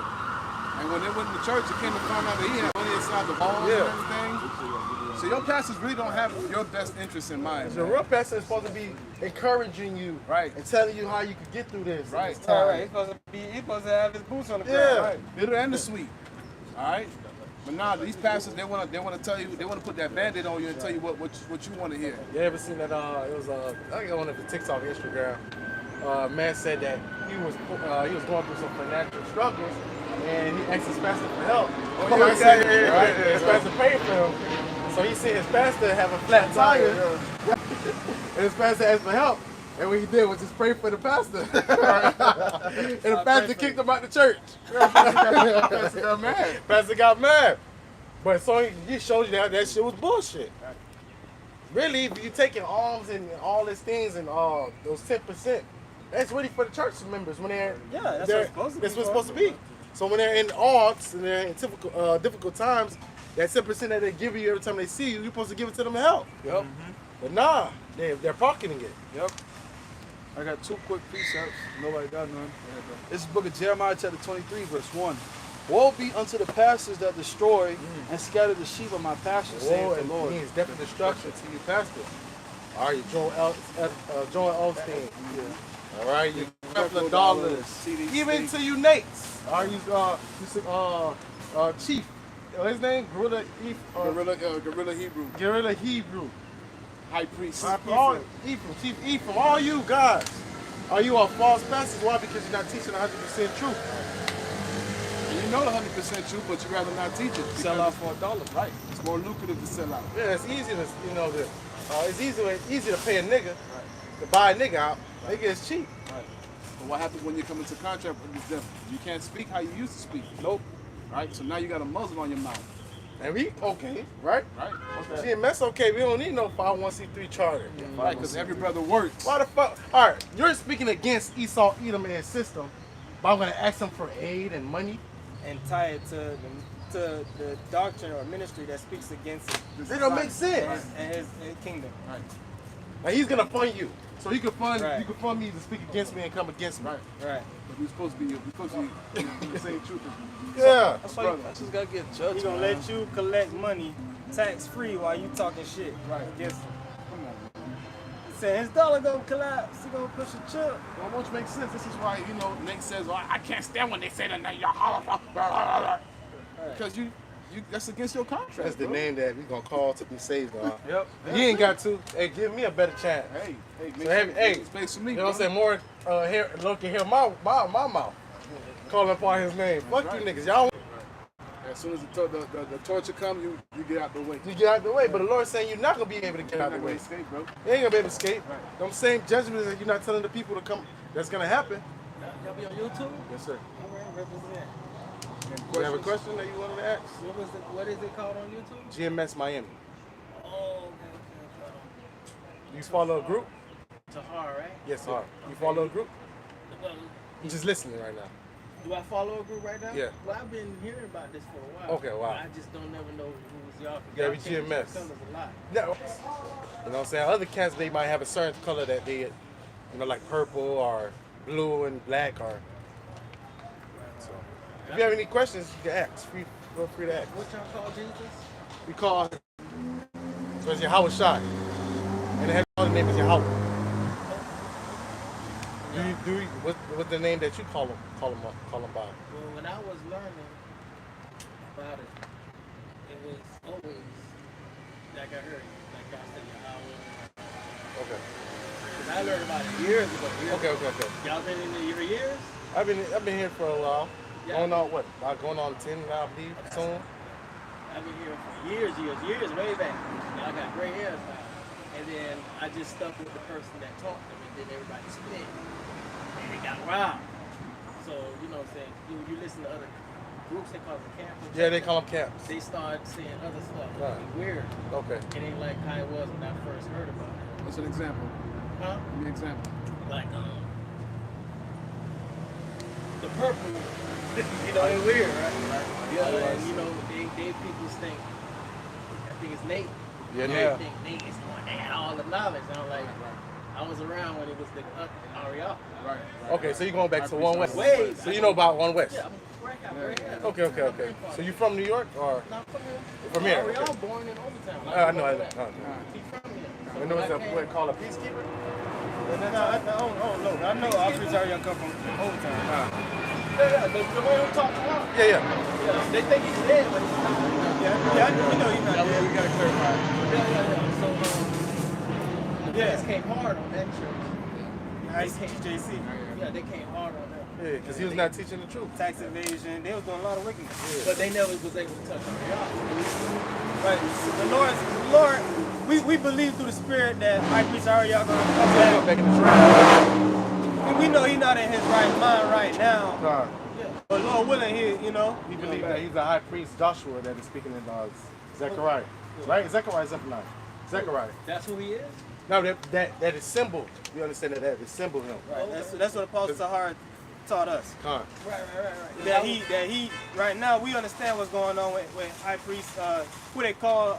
And when they went to church, they came to find out that he had money inside the walls and everything. So your pastors really don't have your best interest in mind. The real pastor is supposed to be encouraging you, right, and telling you how you can get through this. Right. Right. He's supposed to have his boots on the ground. Yeah. Right. Bitter and the sweet. All right. But now these pastors, they want to tell you, they want to put that Band-Aid on you and tell you what you want to hear. You ever seen that? It was I think on the TikTok, Instagram. Man said that he was going through some financial struggles, and he asked his pastor for help. Oh, yeah, exactly. Right? His pastor paid for him, so he seen his pastor have a flat tire, and his pastor asked for help. And what he did was just pray for the pastor. And the pastor kicked him out the church. Pastor got mad. Pastor got mad. But so he showed you that shit was bullshit. Really, if you're taking alms and all these things and those 10%, that's really for the church members when they're that's what it's supposed to be. That's what's supposed to be. So when they're in odds and they're in difficult times, that 10% that they give you every time they see you, you're supposed to give it to them to help. Yep. But nah, they're pocketing it. Yep. I got two quick precepts. Nobody got none. This is the book of Jeremiah chapter 23, verse 1. Woe be unto the pastors that destroy and scatter the sheep of my pasture, saying the Lord. Means definite destruction to you pastors. All right, Joel Osteen. Yeah. All right, you couple of dollars. Even to you Nates. All right, Chief. His name? Gorilla Hebrew. Guerrilla Hebrew. High priest. Chief Ephraim, all you guys. Are you a false pastors? Why? Because you're not teaching 100% truth. And you know the 100% truth, but you rather not teach it. Sell out for $1. Right. It's more lucrative to sell out. Yeah, it's easy to, it's easy to pay a nigga to buy a nigga out. Nigga is cheap. Right. But what happens when you come into contract with this different? You can't speak how you used to speak. Nope. Right? So now you got a muzzle on your mouth. And we okay, right? Right. Okay. GMS okay. We don't need no 501c3 charter. Right, because every brother works. Why the fuck? All right, you're speaking against Esau, Edom, and his system, but I'm gonna ask them for aid and money and tie it to the doctrine or ministry that speaks against it. It don't make sense. And his kingdom. Right. Now he's gonna fund you, so you can fund Right. you can fund me to speak against me and come against me. Right. But we're supposed to be the same truth. Yeah. That's why I just gotta get judged. He's gonna let you collect money tax free while you talking shit against him. Come on. He said his dollar gonna collapse. He gonna push a chip. Well, which makes sense. This is why, Nate says, well, I can't stand when they say that. Because you that's against your contract. That's the name that we're gonna call to be saved on. Yep. You ain't got to. Hey, give me a better chance. Hey, Hey, space for me. you know what I'm saying? More look at hear my mouth. Calling upon his name. Fuck you niggas. Y'all As soon as the torture come, you get out the way. you get out the way. But the Lord's saying you're not gonna be able to get out the way. Escape, bro. You ain't gonna be able to escape. Right. Them same judgments that you're not telling the people to come that's gonna happen. Y'all be on YouTube? Yes, sir. All right, represent. You have a question that you wanted to ask? What is it called on YouTube? GMS Miami. Oh, okay. You follow a group? Tahar, right? Yes, sir. You follow a group? Well, You're just listening right now. do I follow a group right now? Yeah. Well, I've been hearing about this for a while. Okay, wow. But I just don't never know who's y'all. Yeah, we GMS. Colors a lot. No. You know what I'm saying? Other cats, they might have a certain color that they, like purple or blue and black or. So, if you have any questions, you can ask. Feel free to ask. What y'all call Jesus? We call so it's Yahweh Shai. And the other name is Yahweh. What's the name that you call him by? Well, when I was learning about it, it was always like I heard, like I said, Yahweh. Okay. Because I learned about it years ago. Okay. Y'all been in your years? I've been here for a while. Yeah. Going on what? About going on 10 now, I believe, soon. I've been here for years, way back. Y'all got gray hairs now. And then I just stuck with the person that taught them, and then everybody split. And it got wild. So, you know what I'm saying? You listen to other groups, they call them camps. Yeah, they call them camps. They start saying other stuff. Right. It's weird. Okay. It ain't like how it was when I first heard about it. What's an example? Huh? Give me an example. Like, the purple, it's weird, right? And, they people think, I think it's Nate. Yeah, They think Nate is going to add all the knowledge. And I'm like, I was around when it was the Ariel. Right. Okay, so you're going back to One West. Way So you know about One West. Yeah, I'm a crack Okay. So you from New York or? Not from here. From here? We Okay. all born in Overtown. I know. He's from here. I know it's what called a peacekeeper. No, I know Officer Ariel come from Overtown. Yeah, the way we talk to him. Yeah. They think he's dead, but he's not. Yeah, we know he's not dead. We gotta clarify. So, the guys came hard on that church. ICJC. Yeah, they came hard on that. Yeah, because he was not teaching the truth. Tax evasion. They was doing a lot of wickedness. But they never was able to touch Ariel. Right. The Lord, we believe through the Spirit that High Priest Ariel gonna come back. Back in the trial. We know he's not in his right mind right now. Nah. But Lord willing, We believe that he's a high priest, Joshua, that is speaking in Zechariah. Right? Zechariah, Zephaniah. Zechariah. That's who he is? No, that is symbol. You understand that is symbol him. Right. That's what Apostle Sahara taught us. Huh. Right. That he right now we understand what's going on with High Priest who they call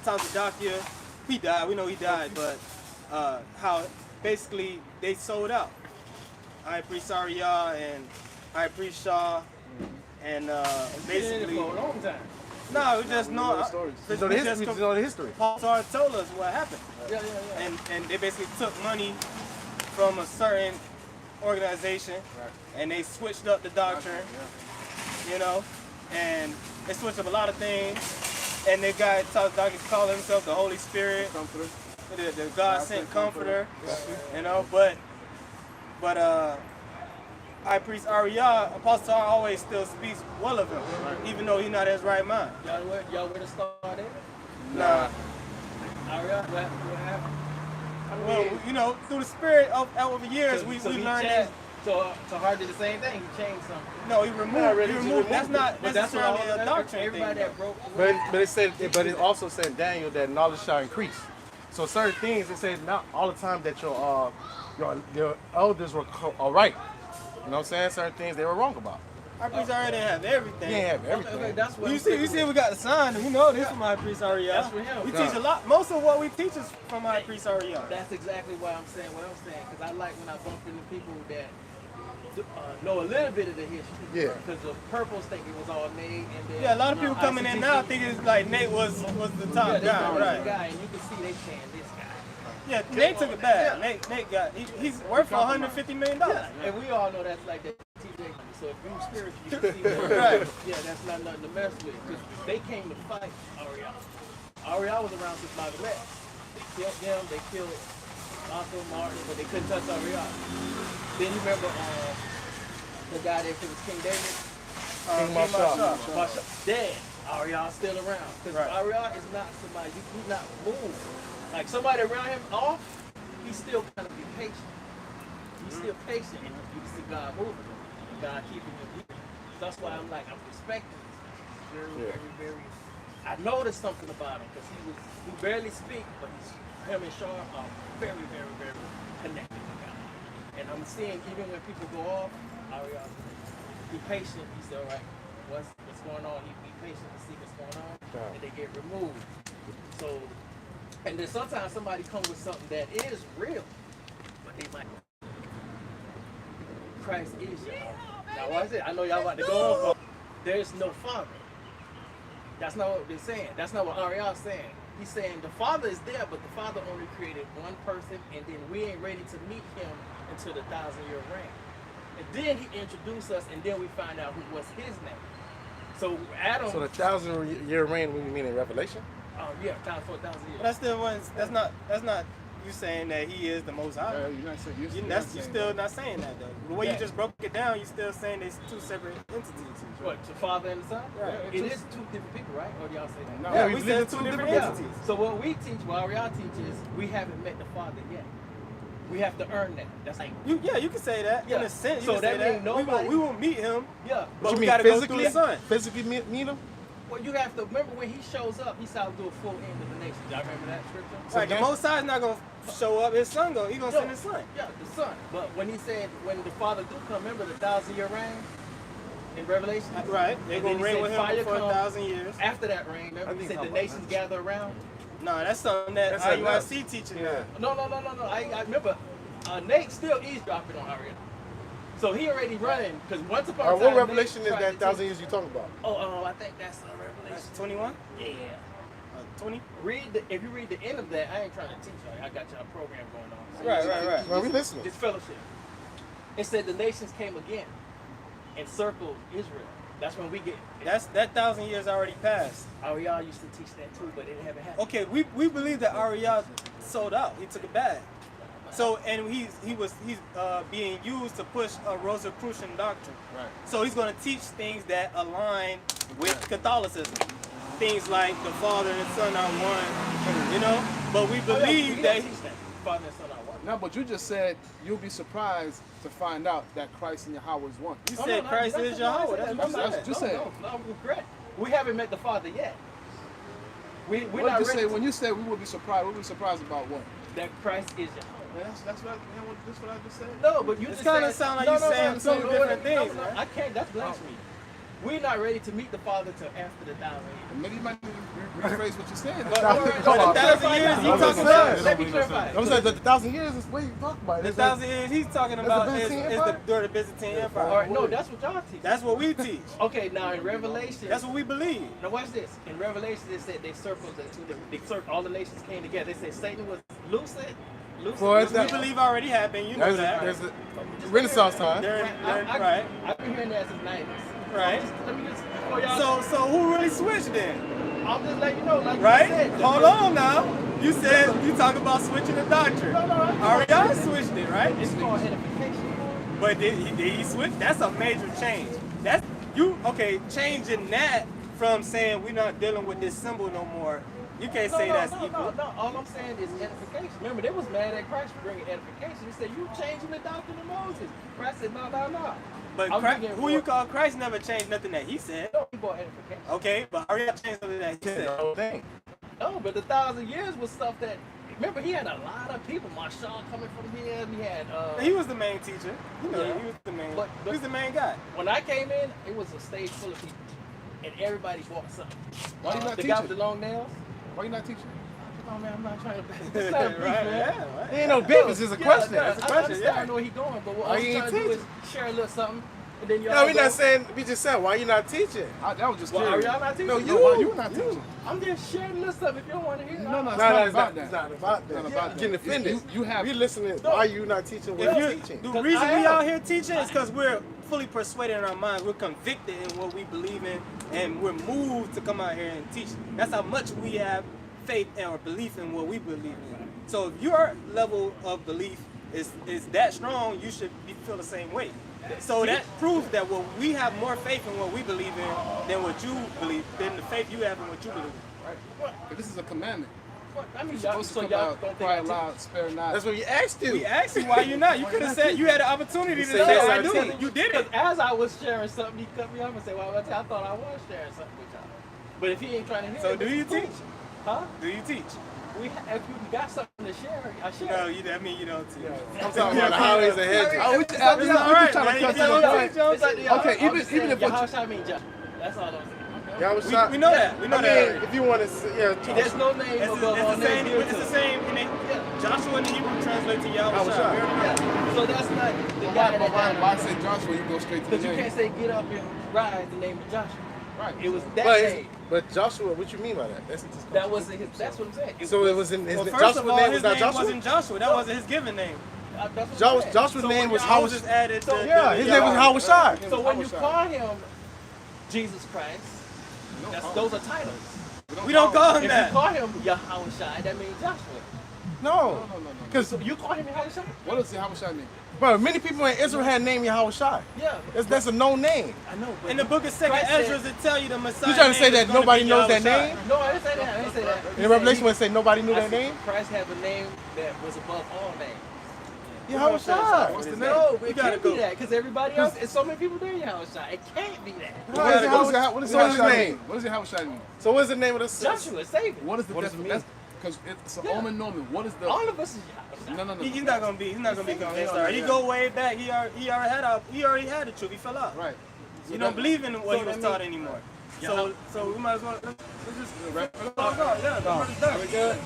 Tanzadakia. He died, we know he died, but how basically they sold out. High Priest Ariel and High Priest Shaw and basically for a long time. no, we just know the history. Paul Sahara told us what happened. Yeah. And they basically took money from a certain organization and they switched up the doctrine, and they switched up a lot of things. And they got call himself the Holy Spirit, the God sent Comforter, but High Priest Ariel, Apostle Sahara always still speaks well of him, even though he's not in his right mind. Y'all where to start at? Nah. Ariel, what happened? Well, through the Spirit over the years, we learned that. So Hard did the same thing. He changed something. No, he removed. That's not necessarily a doctrine Everybody thing. that broke. But it also said in Daniel that knowledge shall increase. So certain things it says not all the time that your elders were right. You know what I'm saying? Certain things they were wrong about. High Priest Ariel didn't have everything. He didn't have everything. Okay, that's what You see, we got the sign, and we know this from High Priest Ariel. That's for him. We teach a lot. Most of what we teach is from High Priest Ariel. That's exactly why I'm saying what I'm saying, because I like when I bump into people that know a little bit of the history. Yeah. Because the purples think it was all Nate, and then Yeah, a lot of people coming in now think it's like Nate was the top guy, right? Guy, and you can see they saying this guy. Yeah, Nate took it bad. Nate got he's worth for $150 million. And we all know that's like that TJ. So if you spiritual, you can see that. Right. Yeah, that's not nothing to mess with. Because they came to fight Ariel. Ariel was around since Bible left. They killed them. They killed Arthur, Martin, but they couldn't touch Ariel. Then you remember the guy that was King David? King Marshall. Dead. Ariel's still around. Because Ariel is not somebody, he's not moved. Like somebody around him off, he's still kind of be patient. He's still patient, and you can see God moving him. God keeping him here. That's why I'm respecting this. Very. I noticed something about him because he barely speak, but him and Shaw are very connected with God. And I'm seeing even when people go off, Ariel, be patient. He said, all right, what's going on? He be patient to see what's going on, and they get removed. So, and then sometimes somebody comes with something that is real, but they might. Christ is y'all. Now watch it. I know y'all about to go on. There's no Father. That's not what they're saying. That's not what Ariel's saying. He's saying the Father is there, but the Father only created one person, and then we ain't ready to meet him until the 1,000-year reign. And then he introduced us, and then we find out what's his name. So Adam. So the 1,000-year reign, what do you mean in Revelation? Yeah, time for 1,000 years. But that's still that's not you saying that he is the Most High. You're still not saying that though. The way you just broke it down, you're still saying there's two separate entities. What, the Father and the Son? Right. It is two different people, right? Or do y'all say that? No, yeah, we said two different entities. So what we teach, what Ariel teaches, we haven't met the Father yet. We have to earn that. That's like you can say that in a sense. So that means nobody. We won't meet him. Yeah, but we gotta go through the Son. Physically meet him? Well, you have to remember when he shows up, he says, "I'll do a full end of the nation." Y'all remember that scripture? Right. The Most High is not gonna show up. His Son he's gonna send his Son. Yeah, the Son. But when he said, when the Father do come, remember the 1,000-year reign in Revelation? Right. They're gonna reign with him for 1,000 years. After that reign, remember he said the nations gather around. No, that's something that IUIC teaching. No. I remember Nate still eavesdropping on Ariel. So he already running because once upon a time. What revelation is they tried that to 1,000 years you talking about? I think that's Revelation 21? Yeah. 20? If you read the end of that, I ain't trying to teach you. I got y'all program going on. So Right. Well, we listening. It's fellowship. It said the nations came again and circled Israel. That's when we get. That 1,000 years already passed. Ariel used to teach that too, but it haven't happened. Okay, we believe that Ariel sold out. He took a bag. So and he's being used to push a Rosicrucian doctrine. Right. So he's going to teach things that align with Catholicism. Things like the Father and the Son are one, you know. But we believe that Father and Son are one. No, but you just said you'll be surprised to find out that Christ and Yahweh is one. you said Christ is Yahweh. That's what you said. You said. No, regret. We haven't met the Father yet. We're What not did you ready say to- when you said we will be surprised? We'll be surprised about what? that Christ is Yahweh. That's what I just said. No, but you It's just kinda said- sound like you saying two different things, No, right? I can't. That's blasphemy. We're not ready to meet the Father till after the 1,000 years. Maybe you might need to rephrase what you're saying. But the 1,000 years he talking about. Let me clarify. I'm saying the 1,000 years is what you talking about. The It's 1,000 years he's talking the about is Byzantine the Empire? during the Byzantine Empire. All right, no, that's what y'all teach. That's what we teach. Okay, now in Revelation, That's what we believe. now watch this. In Revelation, they said they circled the two. They circled all the nations came together. They said Satan was loosed. Well, Which we believe already happened. You know that. There's a Renaissance time. Right. I've been hearing that since 90s. Right. Let me just before y'all. So who really switched then? I'll just let you know, like Right? you said. Hold on now. You said you talk about switching the doctrine. Ariel switched it, right? It's called edification. But did he switch? That's a major change. That's changing that from saying we're not dealing with this symbol no more. You can't say that's equal. No, all I'm saying is edification. Remember, they was mad at Christ for bringing edification. He said, you changing the doctrine of Moses. Christ said, no. But Christ, who you call Christ never changed nothing that he said. No, he brought edification. Okay, but Ariel changed something that he said. No, but the 1,000 years was stuff that, remember, he had a lot of people. Marshall coming from here. He had... he was the main teacher. You know, Yeah. he was the main. But- he was the main guy. When I came in, it was a stage full of people. And everybody bought something. Why you not The guy with teaching? the long nails. Why you not teaching? Oh, man, I'm not trying to... It's not a beef, man. Yeah, right. Ain't no beef. It's just a question. Yeah, It's a I question. understand Yeah. where he's going, but what Why I'm you trying ain't to do is share a little something, and then y'all No, we go- not saying. We just said why you not teaching. That was just Well, are curious. y'all not teaching? No, No, why you not teaching? I'm just sharing a little stuff if you don't want to hear it. No, No, it's not it's about not. It's that. not about that. It's not about that. Getting offended. You have. We listening. Why you not teaching what If you're you, teaching? the reason we am. out here teaching is because we're fully persuaded in our minds. We're convicted in what we believe in, and we're moved to come out here and teach. That's how much we have faith and or belief in what we believe in. So if your level of belief is that strong, you should feel the same way. So that proves that we have more faith in what we believe in than what you believe, than the faith you have in what you believe in. But this is a commandment. I mean, You're y'all, supposed so to come y'all out, don't cry think loud, spare not. That's what you asked you. We asked you why you're not. You could have said you had the opportunity to say say yes, I I do. did. You did Because it. as I was sharing something, he cut me off and said, well, I thought I was sharing something with y'all. But if he ain't trying to hear So it, do it's you cool. teach? Huh? Do you teach? If you got something to share, I share. No, that mean you don't teach. I'm talking about the highways and hedges. It's all right, man. You don't teach. Okay, even if how should I mean Josh? That's all I'm saying. Y'all was shot. We know that. We know I that. mean, if you want to, There's no name It's above all the same. names. It's the same. Joshua in the Hebrew translate to Yahweh. Yeah. So that's not the guy that why say Joshua? You go straight to the because you name. can't say get up and rise the name of Joshua. Right. It was that name. But Joshua, what you mean by that? That was his. That's what I'm saying. So it was in his Well, first Joshua's of all, name his was not name Joshua. wasn't Joshua. That wasn't his given name. That's what I'm saying. Joshua's name was Yahweh Howard. just added. So, Yeah, his name was Howard Shai. So when you call him Jesus Christ, those are titles. We don't call him If that. you call him Yahweh Shai, that means Joshua. No, because You call him Yahweh Shai? What does Yahweh Shai mean? bro, many people in Israel had named Yahweh Shai. Yeah. That's a known name. I know. But In the book of Second Christ said- Ezra, it tell you the Messiah. You trying to say name that is gonna nobody be knows that Yahweh Shai. name? No, I didn't say that. I didn't say that. In Revelation, when it say nobody knew that name, Christ have a name that was above all names. Yahweh Shai. What's the name? No, it gotta can't go. be that because everybody else, it's so many people doing Yahweh Shai. It can't be that. What is What Yahweh is Shai his mean? name? What does Yahweh Shai mean? So what's the name of the Joshua, Savior. What is the What does it definition? Because it's an Yeah. Omen Norman. What is the? All of us is Yahweh Shai. No. He's not gonna be convinced. Alright, he go way back. He already had the truth. He fell out. Right. You don't believe in what he so was that taught means- anymore. So we might as well let's just Right. let's go. Yeah, the word is done. We good?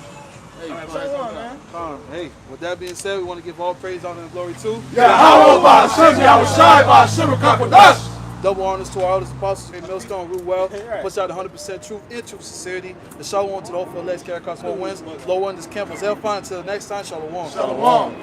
Hey, hey, with that being said, we want to give all praise, honor, and glory to double honors to our elders, apostles, and millstone, root well, push out 100% truth and true sincerity. The shalom to the hopeful legs, carry across 4 winds. Low one, this camp was hellfire. Until next time, shalom. Shalom.